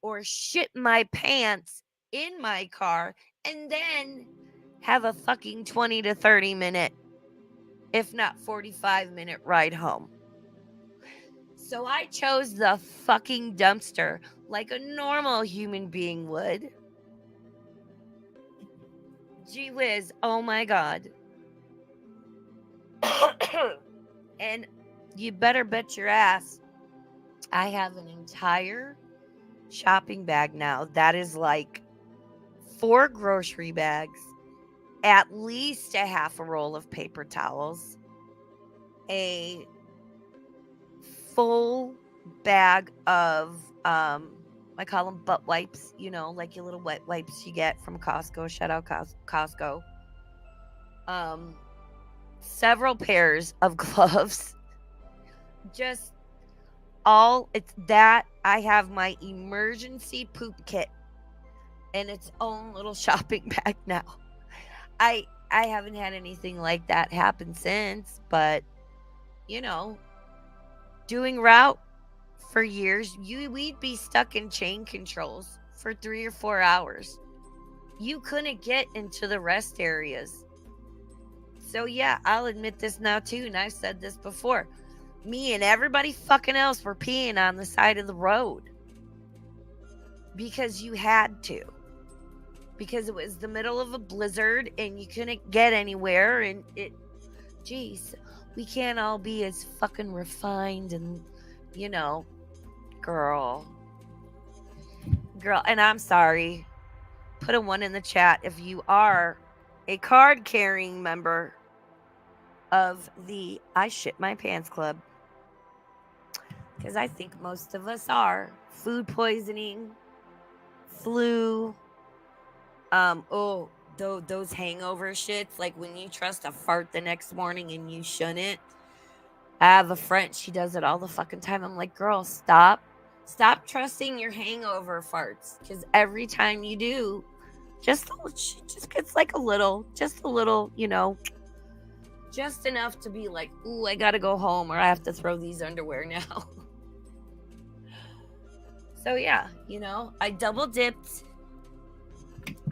or shit my pants in my car and then have a fucking 20 to 30 minute, if not 45-minute ride home. So I chose the fucking dumpster like a normal human being would. Gee whiz, oh my God. And you better bet your ass I have an entire shopping bag now that is like 4 grocery bags, at least a half a roll of paper towels, a full bag of I call them butt wipes, like your little wet wipes you get from Costco. Shout out Costco. Um, Several pairs of gloves. Just it's that. I have my emergency poop kit in its own little shopping bag now. I haven't had anything like that happen since, but you know, doing route for years, we'd be stuck in chain controls for 3 or 4 hours. You couldn't get into the rest areas. So yeah, I'll admit this now too, and I've said this before. Me and everybody fucking else were peeing on the side of the road because you had to. Because it was the middle of a blizzard and you couldn't get anywhere, and geez, we can't all be as fucking refined and, girl. And I'm sorry. Put a 1 in the chat if you are a card carrying member of the I Shit My Pants Club. Because I think most of us are. Food poisoning, flu, those hangover shits, like when you trust a fart the next morning and you shouldn't. I have a friend, she does it all the fucking time. I'm like, girl, stop trusting your hangover farts, because every time you do, just gets like a little, just enough to be like, ooh, I gotta go home, or I have to throw these underwear now. So yeah, I double dipped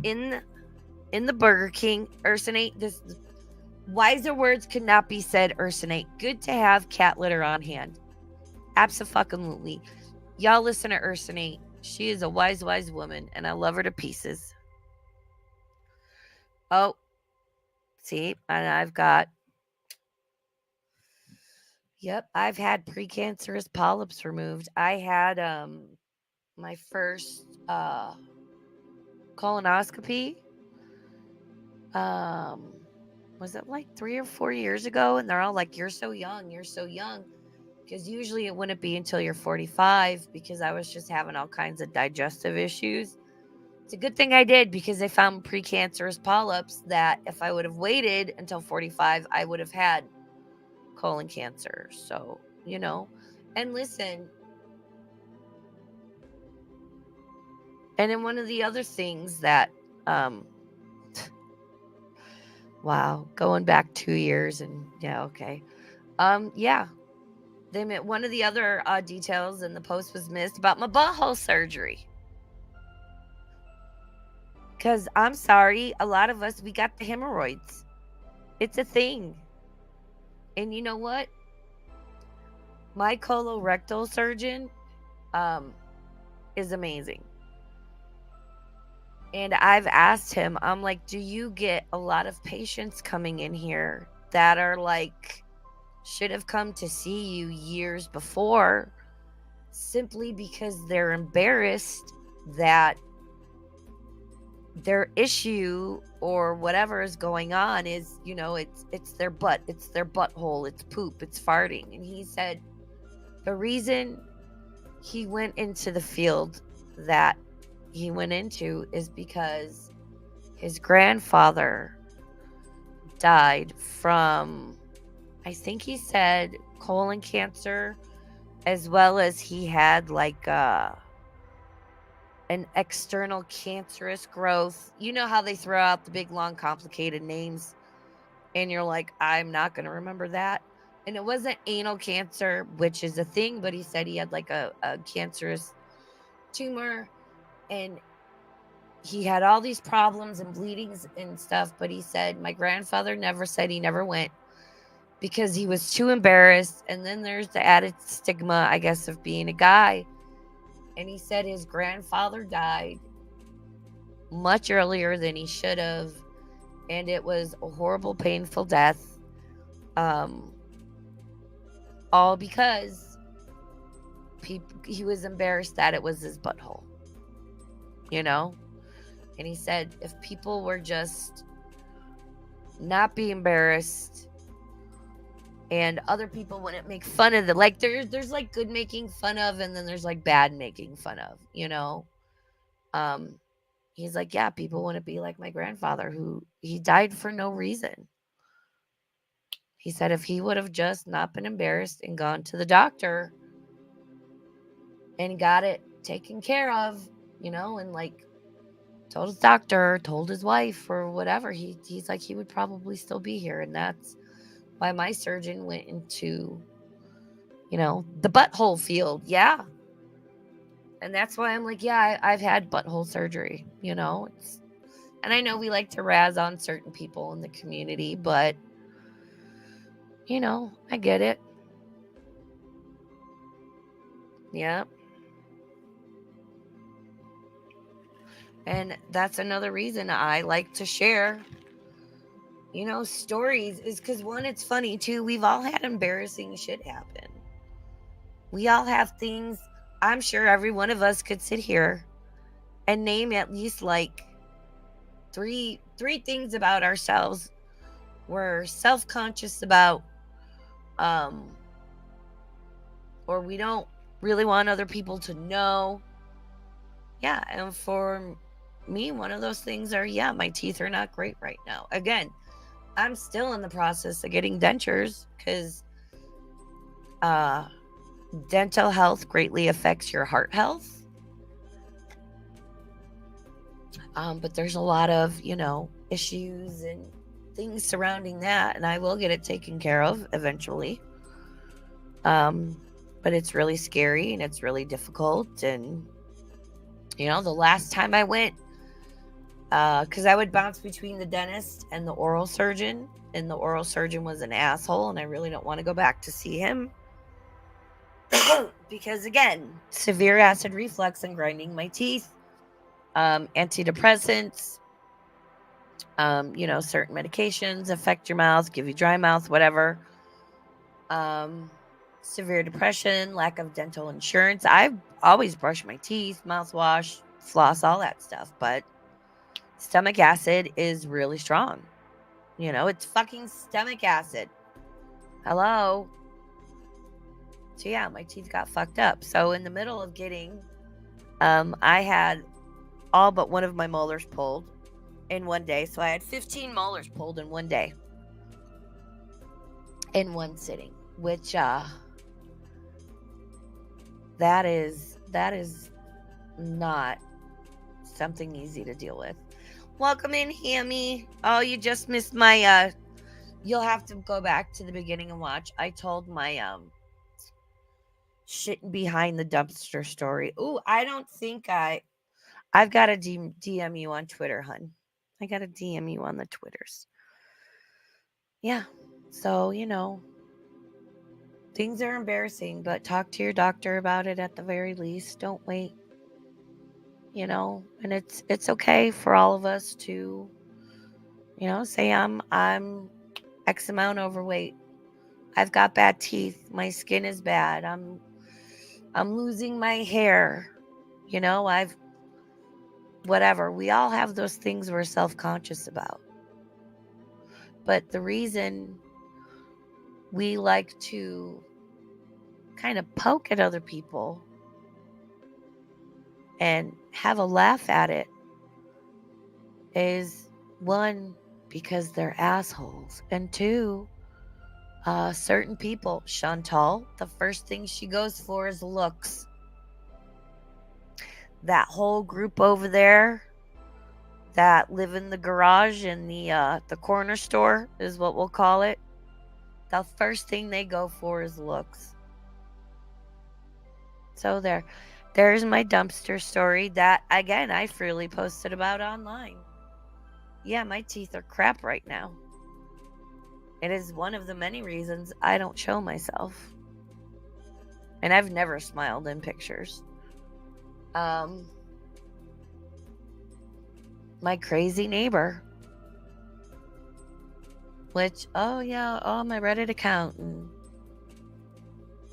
in the Burger King. Ursinate, this wiser words could not be said. Ursinate, good to have cat litter on hand. Abso-fucking-lutely. Y'all listen to Ursinate. She is a wise woman, and I love her to pieces. Oh, see, and I've had precancerous polyps removed. I had my first colonoscopy. Was it like 3 or 4 years ago? And they're all like, you're so young. Because usually it wouldn't be until you're 45, because I was just having all kinds of digestive issues. It's a good thing I did, because they found precancerous polyps that if I would have waited until 45, I would have had colon cancer. So, and listen, and then one of the other things that, wow, going back 2 years, and yeah, okay. Yeah. One of the other details in the post was missed about my butthole surgery. Because I'm sorry, a lot of us, we got the hemorrhoids. It's a thing. And you know what? My colorectal surgeon is amazing. And I've asked him, I'm like, do you get a lot of patients coming in here that are like, should have come to see you years before, simply because they're embarrassed that their issue or whatever is going on is, it's their butt, it's their butthole, it's poop, it's farting. And he said the reason he went into the field that he went into is because his grandfather died from, I think he said, colon cancer, as well as he had like an external cancerous growth. You know how they throw out the big, long, complicated names, and you're like, I'm not going to remember that. And it wasn't anal cancer, which is a thing, but he said he had like a cancerous tumor, and he had all these problems and bleedings and stuff. But he said, my grandfather never said he never went, because he was too embarrassed. And then there's the added stigma, I guess, of being a guy. And he said his grandfather died much earlier than he should have. And it was a horrible, painful death. All because he was embarrassed that it was his butthole. And he said if people were just not be embarrassed And other people wouldn't make fun of it. Like there's like good making fun of, and then there's like bad making fun of, you know. Um, he's like, yeah, people want to be like my grandfather, who he died for no reason. He said if he would have just not been embarrassed and gone to the doctor and got it taken care of, you know, and like told his doctor, told his wife or whatever, he's like he would probably still be here. And that's why my surgeon went into, you know, the butthole field. Yeah. And that's why I'm like, yeah, I've had butthole surgery, you know. And I know we like to razz on certain people in the community, but you know, I get it. Yeah. And that's another reason I like to share, you know, stories, is because one, it's funny too. We've all had embarrassing shit happen. We all have things. I'm sure every one of us could sit here and name at least like three things about ourselves we're self-conscious about, um, or we don't really want other people to know. Yeah, and for me, one of those things are, yeah, my teeth are not great right now. Again, I'm still in the process of getting dentures because uh, dental health greatly affects your heart health. But there's a lot of, you know, issues and things surrounding that, and I will get it taken care of eventually. Um, but it's really scary and it's really difficult. And, you know, the last time I went, because I would bounce between the dentist and the oral surgeon, and the oral surgeon was an asshole, and I really don't want to go back to see him. Because, again, severe acid reflux and grinding my teeth, antidepressants, you know, certain medications affect your mouth, give you dry mouth, whatever. Severe depression, lack of dental insurance. I've always brushed my teeth, mouthwash, floss, all that stuff, but stomach acid is really strong. You know, it's fucking stomach acid. Hello. So yeah, my teeth got fucked up. So in the middle of getting, I had all but one of my molars pulled in one day. So I had 15 molars pulled in one day, in one sitting, which that is not something easy to deal with. Welcome in, Hammy. Oh, you just missed my you'll have to go back to the beginning and watch. I told my shit behind the dumpster story. Ooh, I don't think I've got to DM you on Twitter, hun. I got to DM you on the Twitters. Yeah. So, you know, things are embarrassing, but talk to your doctor about it at the very least. Don't wait. You know, and it's okay for all of us to, you know, say I'm X amount overweight. I've got bad teeth. My skin is bad. I'm losing my hair. You know, I've whatever. We all have those things we're self-conscious about. But the reason we like to kind of poke at other people and have a laugh at it is, one, because they're assholes, and two, certain people, Chantal, the first thing she goes for is looks. That whole group over there that live in the garage in the corner store is what we'll call it. The first thing they go for is looks. So there's my dumpster story that, again, I freely posted about online. Yeah, my teeth are crap right now. It is one of the many reasons I don't show myself. And I've never smiled in pictures. My crazy neighbor, which, oh yeah, oh, my Reddit account, and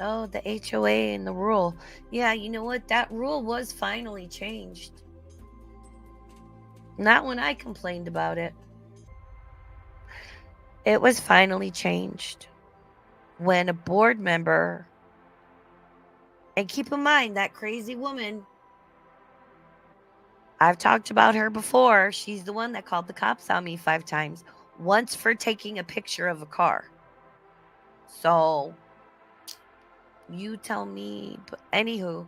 oh, the HOA and the rule. Yeah, you know what? That rule was finally changed. Not when I complained about it. It was finally changed. when a board member, and keep in mind that crazy woman, I've talked about her before. She's the one that called the cops on me 5 times, once for taking a picture of a car. So you tell me, but anywho,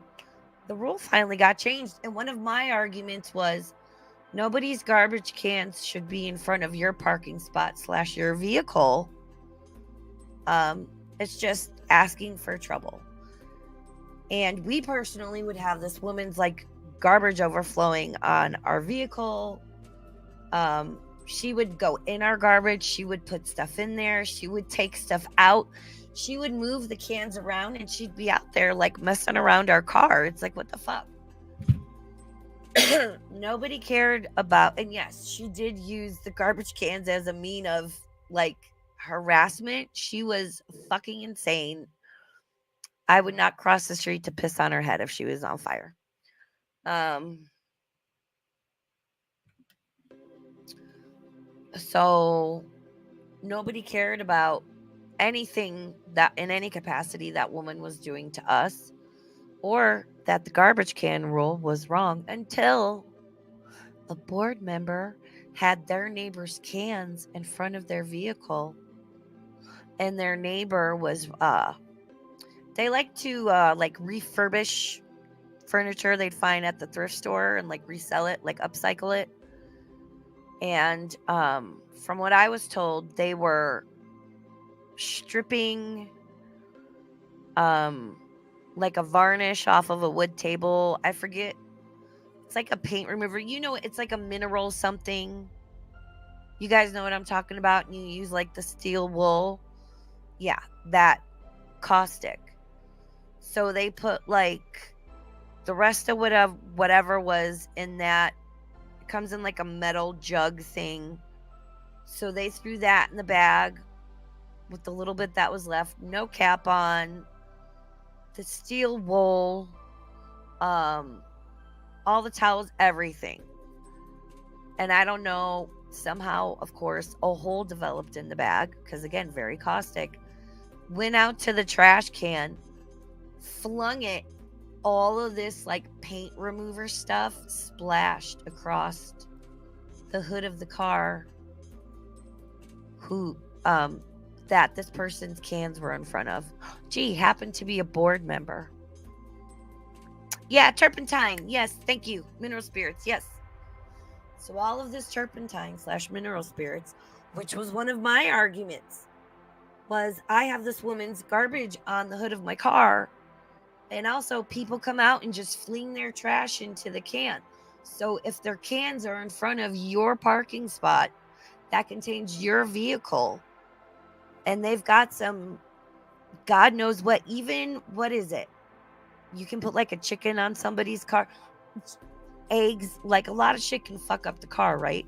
the rule finally got changed. And one of my arguments was nobody's garbage cans should be in front of your parking spot / your vehicle. It's just asking for trouble. And we personally would have this woman's like garbage overflowing on our vehicle. She would go in our garbage. She would put stuff in there. She would take stuff out. She would move the cans around and she'd be out there like messing around our car. It's like, what the fuck? Nobody cared about, and yes, she did use the garbage cans as a mean of like harassment. She was fucking insane. I would not cross the street to piss on her head if she was on fire. So nobody cared about anything that in any capacity that woman was doing to us, or that the garbage can rule was wrong, until a board member had their neighbor's cans in front of their vehicle. And their neighbor was they like to like refurbish furniture they'd find at the thrift store and like resell it, like upcycle it. And from what I was told, they were stripping like a varnish off of a wood table. I forget. It's like a paint remover. You know, it's like a mineral something. You guys know what I'm talking about. And you use like the steel wool. Yeah, that caustic. So they put like the rest of whatever was in that. It comes in like a metal jug thing. So they threw that in the bag with the little bit that was left, no cap on, the steel wool, all the towels, everything. And I don't know, somehow, of course, a hole developed in the bag because, again, very caustic. Went out to the trash can, flung it. All of this like paint remover stuff splashed across the hood of the car that this person's cans were in front of. Gee, happened to be a board member. Yeah, turpentine. Yes, thank you. Mineral spirits. Yes. So all of this turpentine / mineral spirits, which was one of my arguments, was I have this woman's garbage on the hood of my car. And also people come out and just fling their trash into the can. So if their cans are in front of your parking spot that contains your vehicle, and they've got some, God knows what, even, what is it? You can put like a chicken on somebody's car, eggs, like a lot of shit can fuck up the car, right?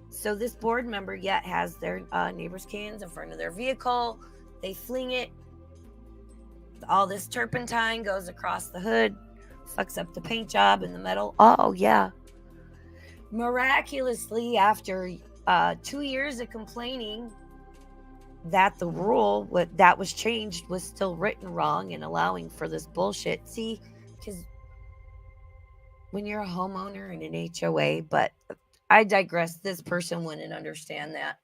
So this board member yet has their neighbor's cans in front of their vehicle. They fling it. All this turpentine goes across the hood, fucks up the paint job and the metal. Oh, yeah. Miraculously, after 2 years of complaining that the rule that was changed was still written wrong and allowing for this bullshit. See, because when you're a homeowner in an HOA, but I digress, this person wouldn't understand that.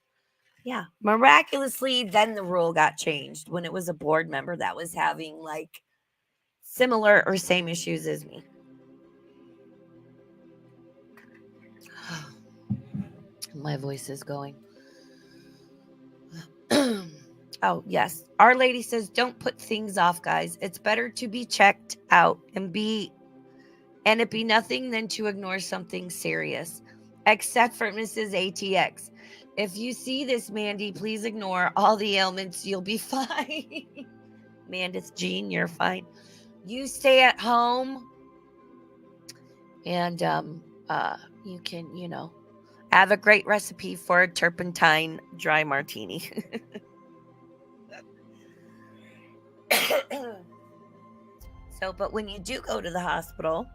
Yeah, miraculously, then the rule got changed when it was a board member that was having like similar or same issues as me. My voice is going. Oh, yes. Our Lady says, don't put things off, guys. It's better to be checked out and it be nothing than to ignore something serious. Except for Mrs. ATX. If you see this, Mandy, please ignore all the ailments. You'll be fine. Mandis Jean, you're fine. You stay at home and you can, have a great recipe for a turpentine dry martini. So, but when you do go to the hospital,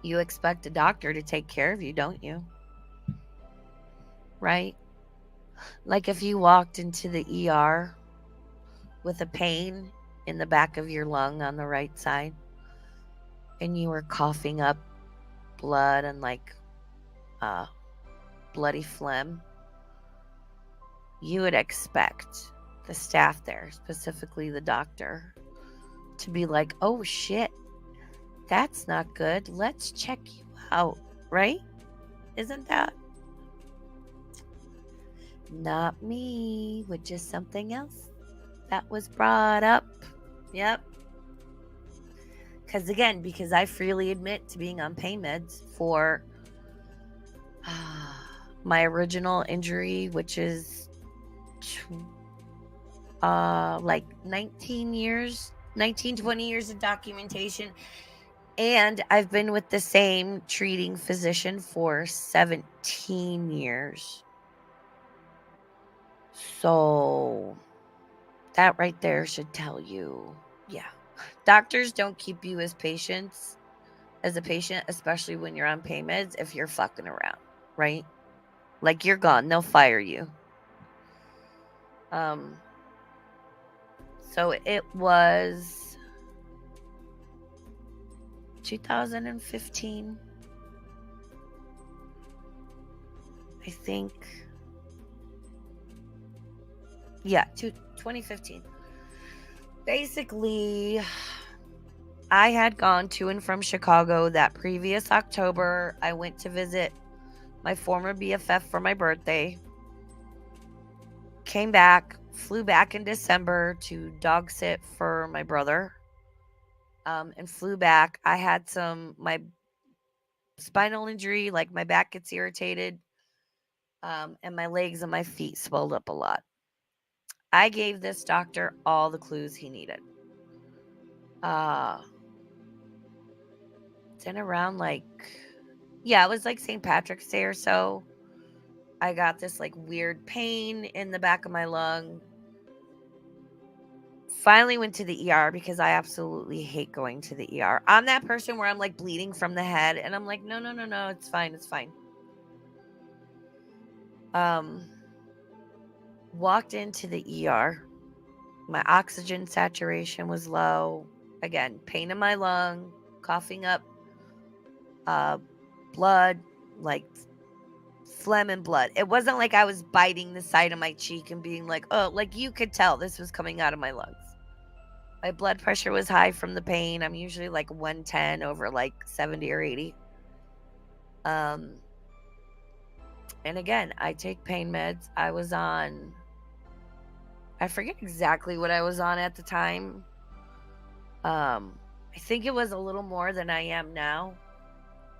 you expect a doctor to take care of you, don't you? Right? Like if you walked into the ER with a pain in the back of your lung on the right side and you were coughing up blood and like uh, bloody phlegm, you would expect the staff there, specifically the doctor, to be like, oh shit, that's not good. Let's check you out, right? Isn't that? Not me, which is something else that was brought up. Yep. Because I freely admit to being on pain meds for my original injury, which is like 19 years, 19, 20 years of documentation. And I've been with the same treating physician for 17 years. So that right there should tell you, yeah. Doctors don't keep you as a patient, especially when you're on pain meds, if you're fucking around, right? Like you're gone, they'll fire you. So it was 2015, I think. Yeah, 2015. Basically, I had gone to and from Chicago that previous October. I went to visit my former BFF for my birthday. Came back, flew back in December to dog sit for my brother. And flew back. I had my spinal injury, like my back gets irritated, and my legs and my feet swelled up a lot. I gave this doctor all the clues he needed. Then around it was like St. Patrick's Day or so. I got this like weird pain in the back of my lung. Finally went to the ER because I absolutely hate going to the ER. I'm that person where I'm like bleeding from the head and I'm like, no, it's fine, it's fine. Walked into the ER. My oxygen saturation was low. Again, pain in my lung, coughing up blood, like phlegm and blood. It wasn't like I was biting the side of my cheek and being like, oh, like you could tell this was coming out of my lungs. My blood pressure was high from the pain. I'm usually like 110 over like 70 or 80. And again, I take pain meds. I was on, I forget exactly what I was on at the time. I think it was a little more than I am now.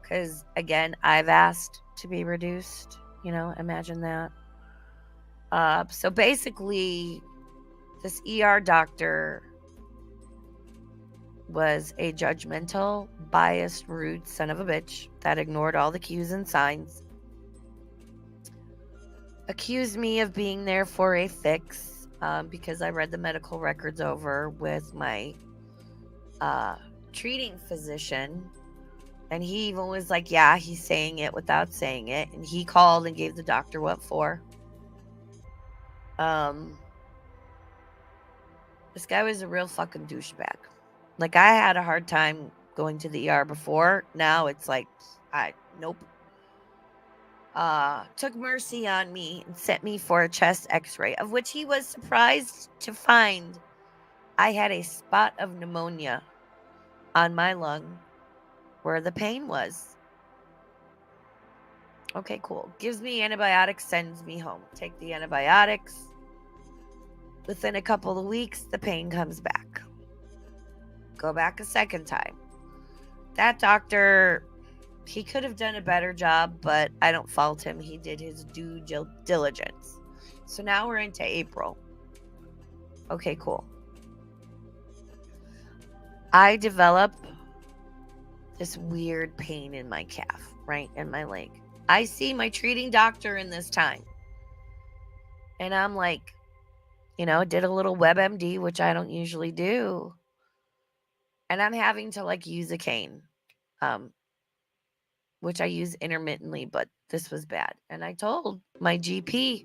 Because again, I've asked to be reduced. Imagine that. So basically, this ER doctor was a judgmental, biased, rude son of a bitch that ignored all the cues and signs. Accused me of being there for a fix because I read the medical records over with my treating physician. And he even was like, yeah, he's saying it without saying it. And he called and gave the doctor what for. This guy was a real fucking douchebag. Like, I had a hard time going to the ER before. Now it's like, nope. Took mercy on me and sent me for a chest x-ray, of which he was surprised to find I had a spot of pneumonia on my lung where the pain was. Okay, cool. Gives me antibiotics, sends me home. Take the antibiotics. Within a couple of weeks, the pain comes back. Go back a second time. That doctor, he could have done a better job, but I don't fault him. He did his due diligence. So now we're into April. Okay, cool. I develop this weird pain in my calf, right, in my leg. I see my treating doctor in this time. And I'm like, did a little WebMD, which I don't usually do. And I'm having to like use a cane, which I use intermittently, but this was bad. And I told my GP,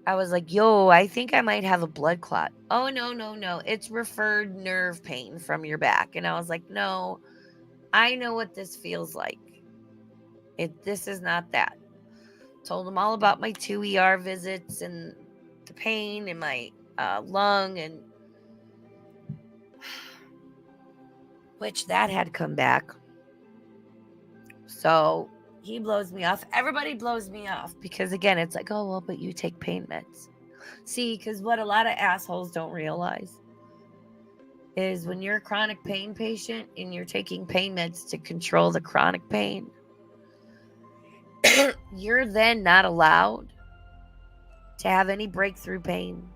I was like, yo, I think I might have a blood clot. Oh, no. It's referred nerve pain from your back. And I was like, no, I know what this feels like. This is not that. Told them all about my 2 ER visits and the pain in my lung, and which that had come back. So he blows me off. Everybody blows me off because, again, it's like, oh, well, but you take pain meds. See, because what a lot of assholes don't realize is when you're a chronic pain patient and you're taking pain meds to control the chronic pain, you're then not allowed to have any breakthrough pain.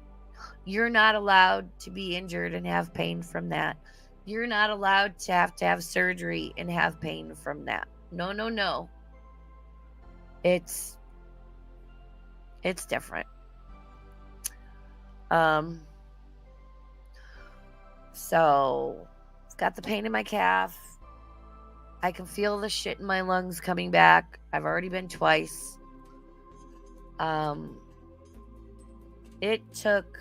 You're not allowed to be injured and have pain from that. You're not allowed to have surgery and have pain from that. No. It's different. So I've got the pain in my calf. I can feel the shit in my lungs coming back. I've already been twice. It took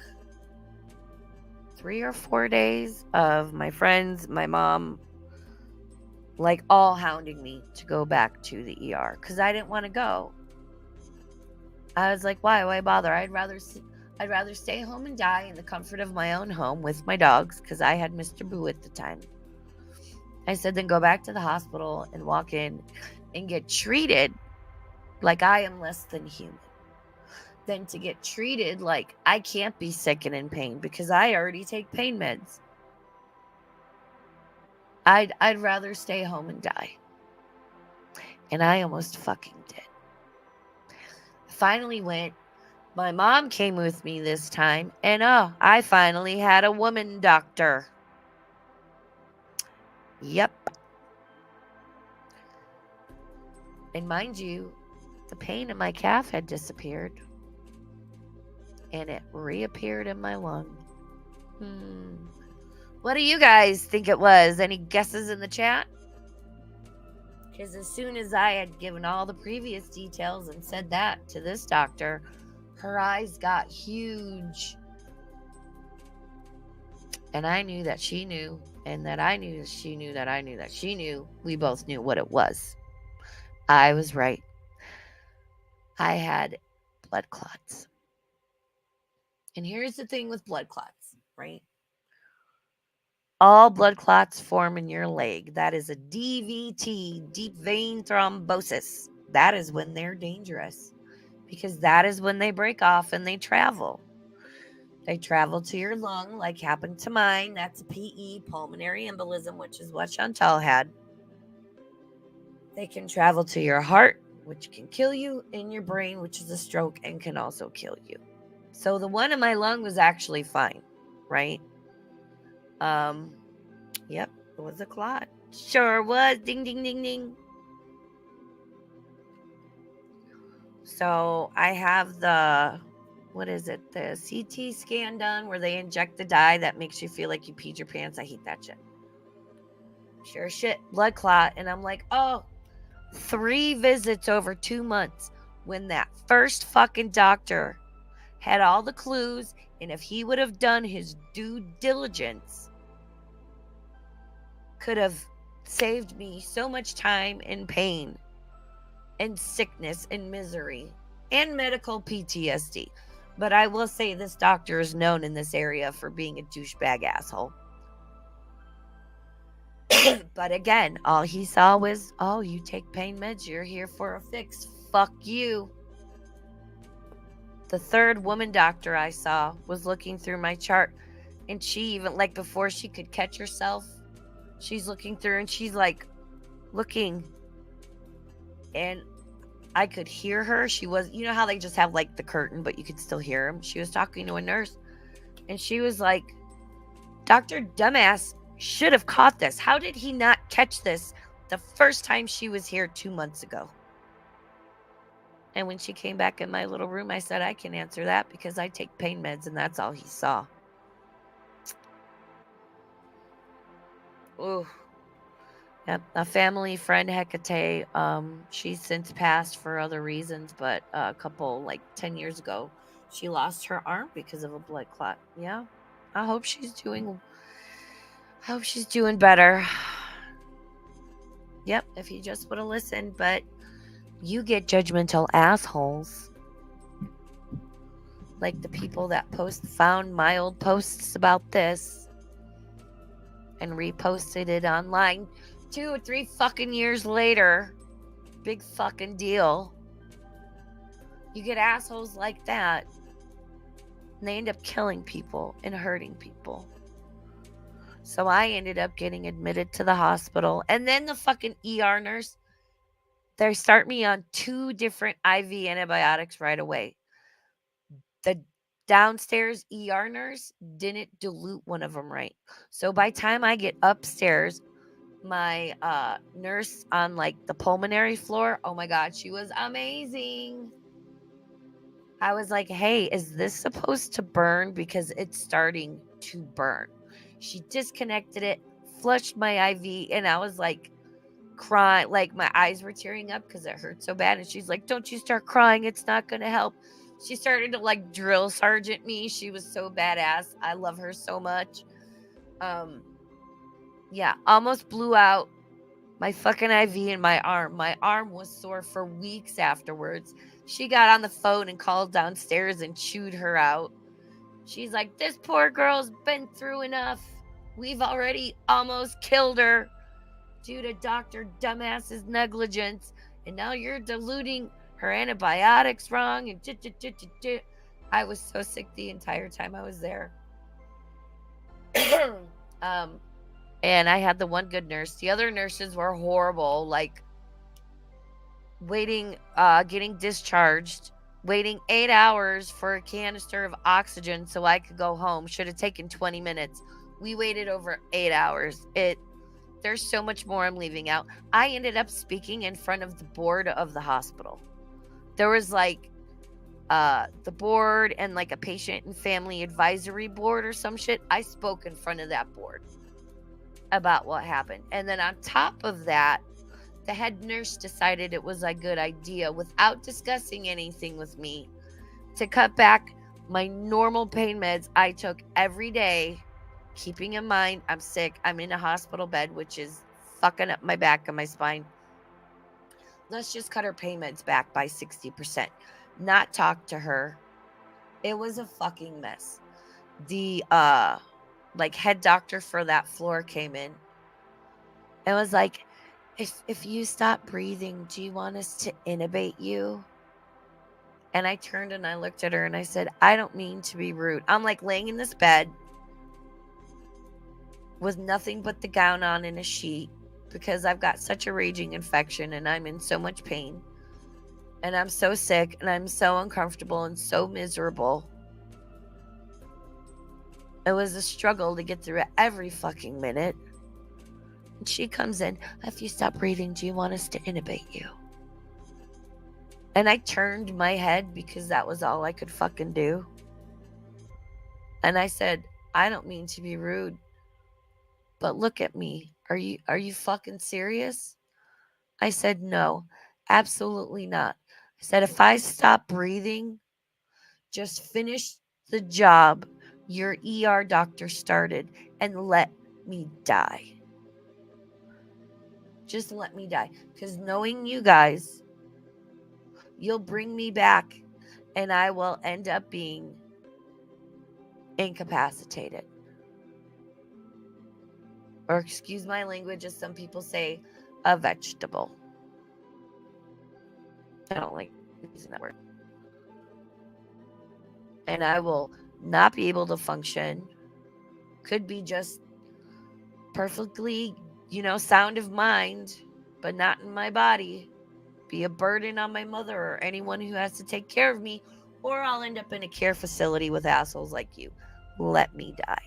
3 or 4 days of my friends, my mom, like all hounding me to go back to the ER because I didn't want to go. I was like, why bother? I'd rather stay home and die in the comfort of my own home with my dogs because I had Mr. Boo at the time. I said, then go back to the hospital and walk in and get treated like I am less than human than to get treated like I can't be sick and in pain because I already take pain meds. I'd rather stay home and die. And I almost fucking did. Finally went. My mom came with me this time, and I finally had a woman doctor. Yep. And mind you, the pain in my calf had disappeared, and it reappeared in my lung. What do you guys think it was? Any guesses in the chat? Because as soon as I had given all the previous details and said that to this doctor, her eyes got huge. And I knew that she knew, and that I knew that she knew that I knew that she knew. We both knew what it was. I was right. I had blood clots. And here's the thing with blood clots, right? All blood clots form in your leg. That is a DVT, deep vein thrombosis. That is when they're dangerous because that is when they break off and they travel. They travel to your lung like happened to mine. That's a PE, pulmonary embolism, which is what Chantal had. They can travel to your heart, which can kill you, and your brain, which is a stroke and can also kill you. So the one in my lung was actually fine, right? Yep, it was a clot. Sure was. Ding, ding, ding, ding. So I have the CT scan done where they inject the dye that makes you feel like you peed your pants. I hate that shit. Sure shit, blood clot. And I'm like, 3 visits over 2 months when that first fucking doctor had all the clues, and if he would have done his due diligence, could have saved me so much time and pain and sickness and misery and medical PTSD. But I will say this doctor is known in this area for being a douchebag asshole. But again, all he saw was, you take pain meds, you're here for a fix. Fuck you. The third woman doctor I saw was looking through my chart, and she even, like, before she could catch herself, she's looking through and she's like looking, and I could hear her. She was, you know how they just have like the curtain, but you could still hear them. She was talking to a nurse, and she was like, Dr. Dumbass should have caught this. How did he not catch this the first time she was here 2 months ago? And when she came back in my little room, I said, I can answer that because I take pain meds, and that's all he saw. Ooh. Yep. A family friend, Hecate, she's since passed for other reasons, but a couple, like 10 years ago, She lost her arm because of a blood clot. Yeah. I hope she's doing better. Yep, if you just would have listened, but you get judgmental assholes. Like the people that found my old posts about this and reposted it online 2 or 3 fucking years later. Big fucking deal. You get assholes like that, and they end up killing people and hurting people. So I ended up getting admitted to the hospital. And then the fucking ER nurse, they start me on 2 different IV antibiotics right away. The downstairs ER nurse didn't dilute one of them right. So by the time I get upstairs, my nurse on like the pulmonary floor, oh my God, she was amazing. I was like, hey, is this supposed to burn? Because it's starting to burn. She disconnected it, flushed my IV, and I was like crying, like my eyes were tearing up because it hurt so bad. And she's like, don't you start crying. It's not going to help. She started to like drill sergeant me. She was so badass. I love her so much. Yeah, almost blew out my fucking IV in my arm. My arm was sore for weeks afterwards. She got on the phone and called downstairs and chewed her out. She's like, this poor girl's been through enough. We've already almost killed her due to Dr. Dumbass's negligence. And now you're diluting her antibiotics wrong. And I was so sick the entire time I was there. And I had the one good nurse. The other nurses were horrible, like waiting, getting discharged, waiting 8 hours for a canister of oxygen so I could go home. Should have taken 20 minutes. We waited over 8 hours. There's so much more I'm leaving out. I ended up speaking in front of the board of the hospital. There was like the board and like a patient and family advisory board or some shit. I spoke in front of that board about what happened. And then on top of that, the head nurse decided it was a good idea, without discussing anything with me, to cut back my normal pain meds I took every day, keeping in mind I'm sick. I'm in a hospital bed, which is fucking up my back and my spine. Let's just cut her pain meds back by 60%. Not talk to her. It was a fucking mess. The like head doctor for that floor came in and was like, if you stop breathing, do you want us to intubate you? And I turned and I looked at her and I said, I don't mean to be rude. I'm like laying in this bed with nothing but the gown on and a sheet because I've got such a raging infection and I'm in so much pain. And I'm so sick and I'm so uncomfortable and so miserable. It was a struggle to get through it every fucking minute. And she comes in, if you stop breathing, do you want us to intubate you? And I turned my head because that was all I could fucking do. And I said, I don't mean to be rude, but look at me. Are you fucking serious? I said, no, absolutely not. I said, if I stop breathing, just finish the job your ER doctor started and let me die. Just let me die. Because knowing you guys, you'll bring me back and I will end up being incapacitated. Or excuse my language, as some people say, a vegetable. I don't like using that word. And I will not be able to function. Could be just perfectly, sound of mind, but not in my body. Be a burden on my mother or anyone who has to take care of me, or I'll end up in a care facility with assholes like you. Let me die.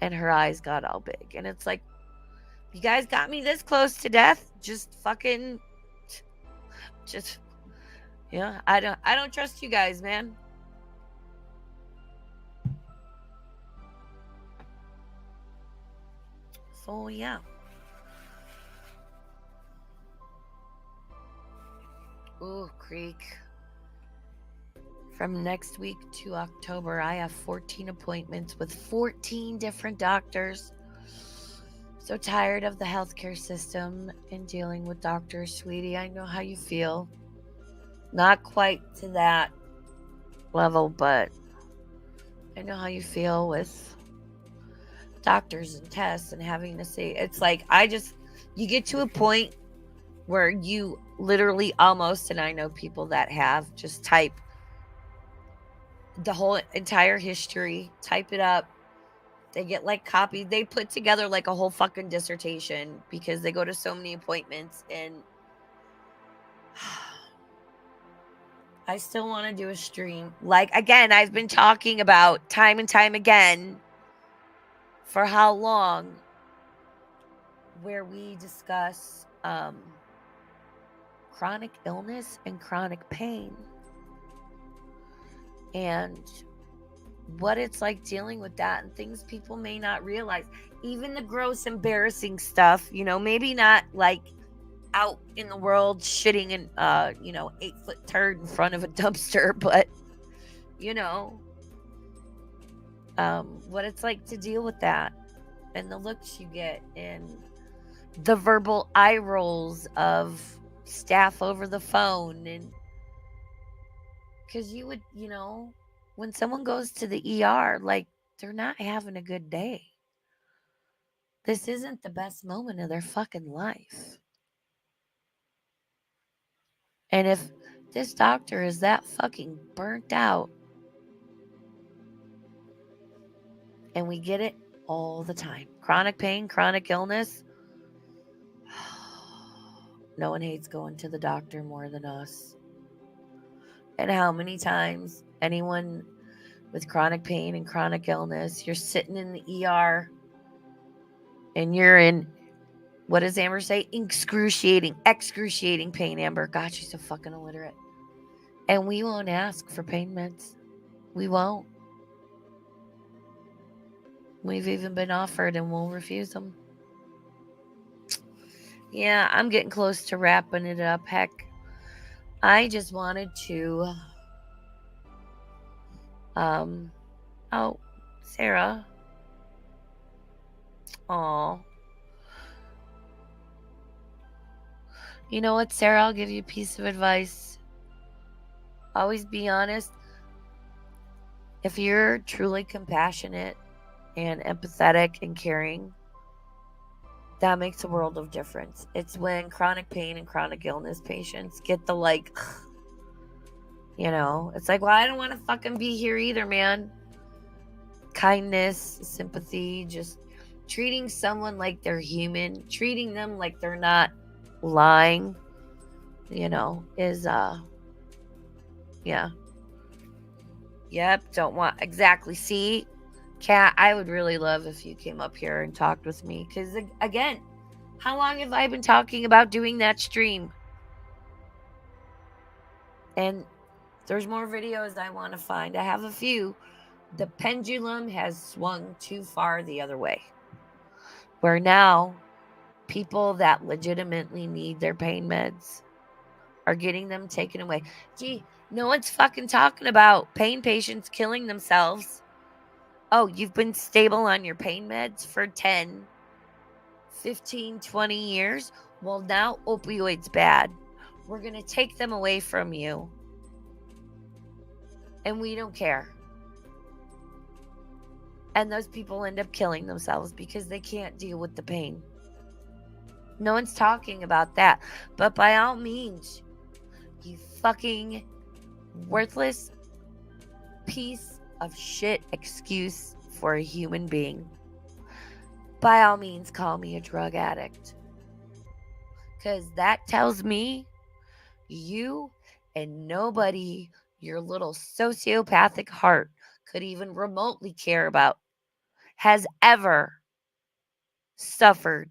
And her eyes got all big. And it's like, you guys got me this close to death. Yeah, I don't trust you guys, man. So yeah. Ooh, creek. From next week to October, I have 14 appointments with 14 different doctors. So tired of the healthcare system and dealing with doctors, sweetie. I know how you feel. Not quite to that level, but I know how you feel with doctors and tests and having to say, it's like, you get to a point where you literally almost, and I know people that have, just type the whole entire history, type it up. They get like copies. They put together like a whole fucking dissertation because they go to so many appointments. And I still want to do a stream. Like, again, I've been talking about time and time again for how long, where we discuss chronic illness and chronic pain and what it's like dealing with that and things people may not realize. Even the gross, embarrassing stuff, maybe not like out in the world shitting in 8-foot turd in front of a dumpster, but what it's like to deal with that and the looks you get and the verbal eye rolls of staff over the phone. And because you would, when someone goes to the ER, like, they're not having a good day. This isn't the best moment of their fucking life. And if this doctor is that fucking burnt out, and we get it all the time, chronic pain, chronic illness, no one hates going to the doctor more than us. And how many times anyone with chronic pain and chronic illness, you're sitting in the ER and you're in, what does Amber say? Excruciating pain, Amber. God, she's so fucking illiterate. And we won't ask for pain meds. We won't. We've even been offered and we'll refuse them. Yeah, I'm getting close to wrapping it up. Heck, I just wanted to oh, Sarah. Aw. You know what, Sarah? I'll give you a piece of advice. Always be honest. If you're truly compassionate and empathetic and caring, that makes a world of difference. It's when chronic pain and chronic illness patients get the like, it's like, well, I don't want to fucking be here either, man. Kindness, sympathy, just treating someone like they're human, treating them like they're not lying, is yeah. Yep, don't want exactly. See, Kat, I would really love if you came up here and talked with me because, again, how long have I been talking about doing that stream? And there's more videos I want to find. I have a few. The pendulum has swung too far the other way, where now people that legitimately need their pain meds are getting them taken away. Gee, no one's fucking talking about pain patients killing themselves. Oh, you've been stable on your pain meds for 10, 15, 20 years? Well, now opioids bad. We're going to take them away from you. And we don't care. And those people end up killing themselves because they can't deal with the pain. No one's talking about that. But by all means, you fucking worthless piece of shit excuse for a human being, by all means, call me a drug addict. Because that tells me you and nobody your little sociopathic heart could even remotely care about has ever suffered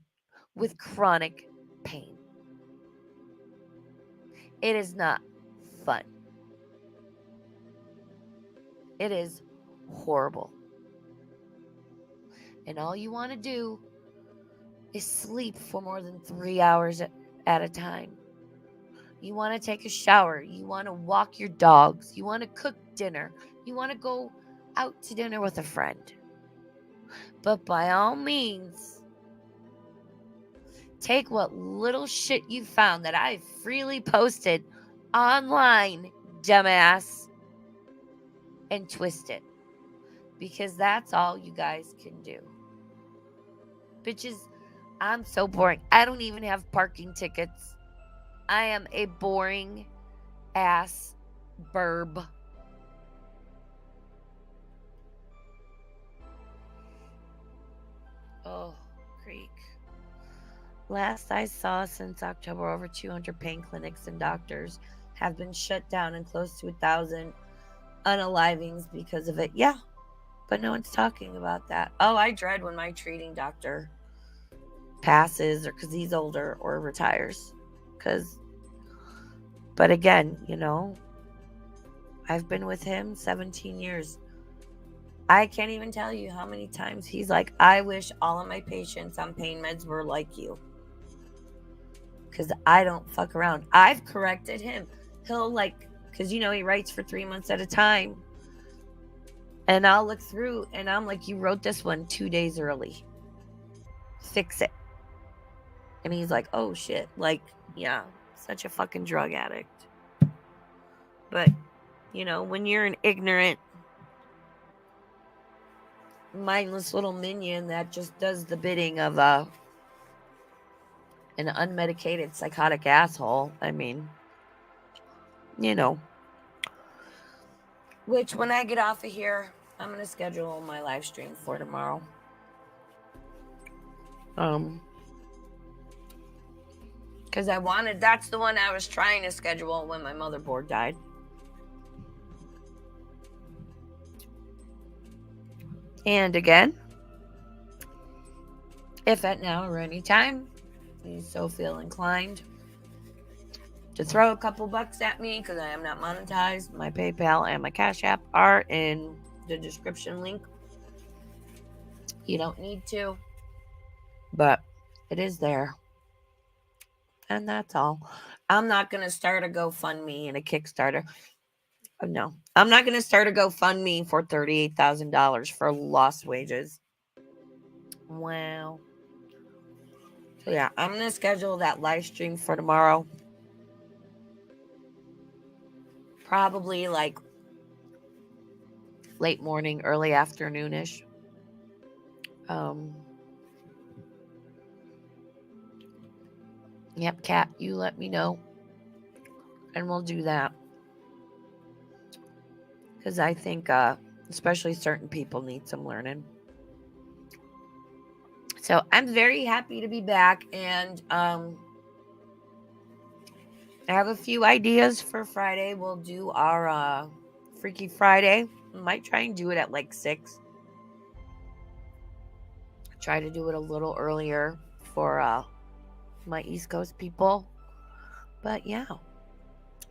with chronic pain. It is not fun. It is horrible. And all you want to do is sleep for more than 3 hours at a time. You want to take a shower. You want to walk your dogs. You want to cook dinner. You want to go out to dinner with a friend. But by all means, take what little shit you found that I freely posted online, dumbass, and twist it. Because that's all you guys can do. Bitches, I'm so boring. I don't even have parking tickets. I am a boring ass burb. Oh, creek. Last I saw, since October, over 200 pain clinics and doctors have been shut down and close to 1,000 unalivings because of it. Yeah, but no one's talking about that. Oh, I dread when my treating doctor passes, or because he's older or retires. But again, I've been with him 17 years. I can't even tell you how many times he's like, I wish all of my patients on pain meds were like you. Because I don't fuck around. I've corrected him. He'll because he writes for 3 months at a time. And I'll look through and I'm like, you wrote this one 2 days early. Fix it. And he's like, oh shit. Yeah, such a fucking drug addict. But, when you're an ignorant, mindless little minion that just does the bidding of an unmedicated psychotic asshole, I mean, which when I get off of here, I'm going to schedule my live stream for tomorrow. Because that's the one I was trying to schedule when my motherboard died. And again, if at now or any time you so feel inclined to throw a couple bucks at me, because I am not monetized, my PayPal and my Cash App are in the description link. You don't need to, but it is there. And that's all. I'm not going to start a GoFundMe and a Kickstarter. No, I'm not going to start a GoFundMe for $38,000 for lost wages. Wow. So yeah, I'm going to schedule that live stream for tomorrow. Probably late morning, early afternoonish. Yep, Kat, you let me know. And we'll do that. Because I think especially certain people need some learning. So I'm very happy to be back. And I have a few ideas for Friday. We'll do our Freaky Friday. Might try and do it at 6. Try to do it a little earlier for my East Coast people. But yeah.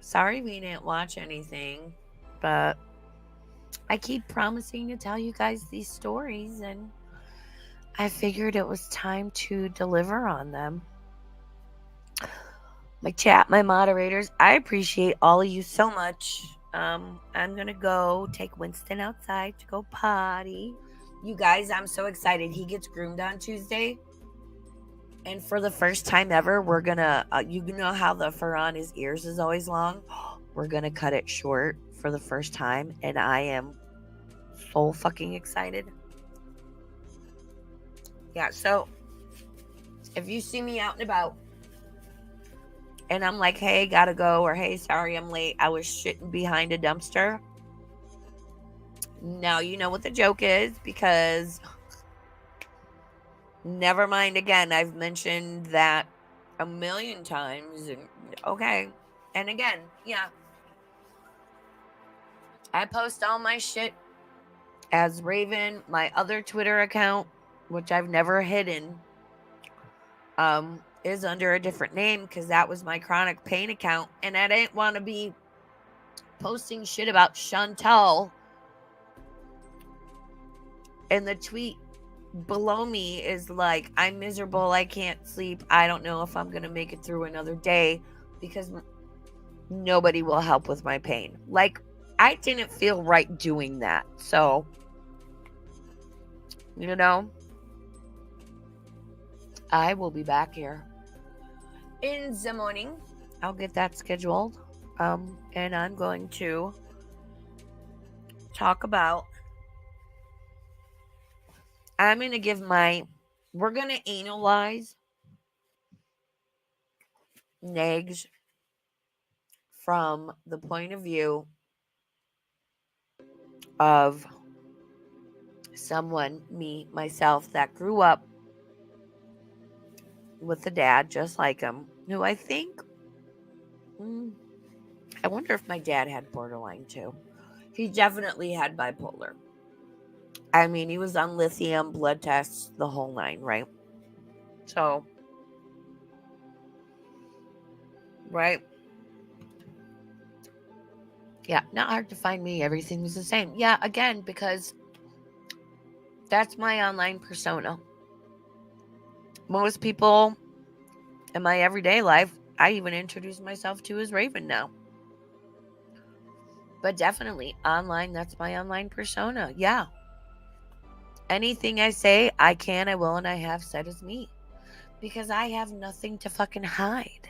Sorry we didn't watch anything. But I keep promising to tell you guys these stories, and I figured it was time to deliver on them. My chat, my moderators, I appreciate all of you so much. I'm going to go take Winston outside to go potty. You guys, I'm so excited. He gets groomed on Tuesday. And for the first time ever, we're going to, you know how the fur on his ears is always long? We're going to cut it short for the first time. And I am so fucking excited. Yeah, so if you see me out and about and I'm like, hey, gotta go, or hey, sorry, I'm late, I was shitting behind a dumpster. Now you know what the joke is, because never mind again. I've mentioned that a million times. Okay. And again, yeah. I post all my shit as Raven. My other Twitter account, which I've never hidden, is under a different name, because that was my chronic pain account. And I didn't want to be posting shit about Chantal. And the tweet below me is like, I'm miserable, I can't sleep, I don't know if I'm gonna make it through another day, because nobody will help with my pain. Like, I didn't feel right doing that. So, you know, I will be back here in the morning. I'll get that scheduled. And I'm going to talk about, I'm going to give my, we're going to analyze nags from the point of view of someone, me, myself, that grew up with a dad just like him, who I think, I wonder if my dad had borderline too. He definitely had bipolar. I mean, he was on lithium, blood tests, the whole nine, right? So, right? Yeah, not hard to find me. Everything was the same. Yeah, again, because that's my online persona. Most people in my everyday life, I even introduce myself to as Raven now. But definitely online, that's my online persona. Yeah. Anything I say, I can, I will, and I have said is me. Because I have nothing to fucking hide.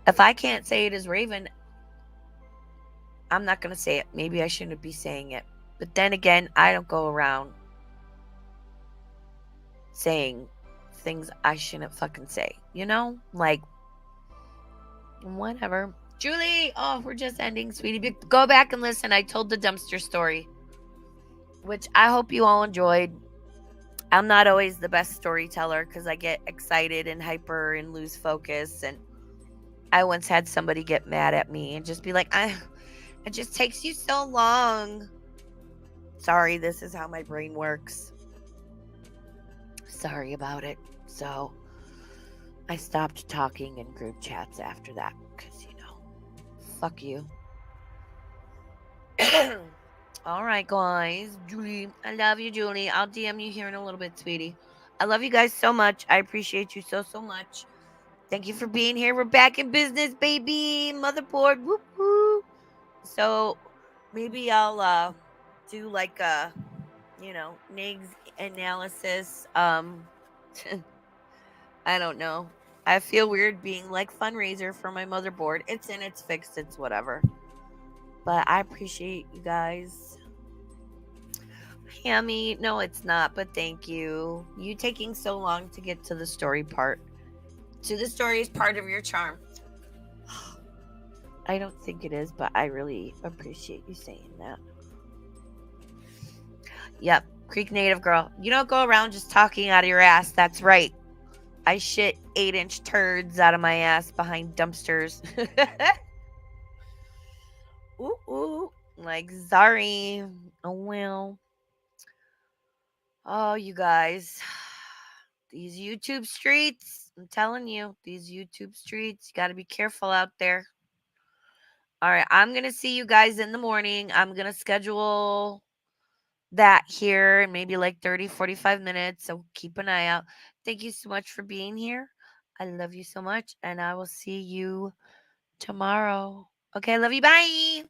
If I can't say it as Raven, I'm not going to say it. Maybe I shouldn't be saying it. But then again, I don't go around saying things I shouldn't fucking say. You know? Like, whatever. Julie, oh, we're just ending, sweetie. Go back and listen. I told the dumpster story, which I hope you all enjoyed. I'm not always the best storyteller because I get excited and hyper and lose focus. And I once had somebody get mad at me and just be like, it just takes you so long. Sorry, this is how my brain works. Sorry about it. So I stopped talking in group chats after that because, fuck you. All right, guys. Julie, I love you, Julie. I'll DM you here in a little bit, sweetie. I love you guys so much. I appreciate you so, so much. Thank you for being here. We're back in business, baby. Motherboard. Whoop, whoop. So maybe I'll do like a, NIGS analysis. I don't know. I feel weird being like fundraiser for my motherboard. It's in, it's fixed, it's whatever. But I appreciate you guys. Hammy, no, it's not, but thank you. You taking so long to get to the story part. To the story is part of your charm. I don't think it is, but I really appreciate you saying that. Yep, Creek native girl. You don't go around just talking out of your ass. That's right. I shit 8-inch turds out of my ass behind dumpsters. Ooh. Like, sorry. Oh, well. Oh, you guys. These YouTube streets. I'm telling you, these YouTube streets. You got to be careful out there. All right. I'm going to see you guys in the morning. I'm going to schedule that here in maybe like 30, 45 minutes. So keep an eye out. Thank you so much for being here. I love you so much. And I will see you tomorrow. Okay. Love you. Bye.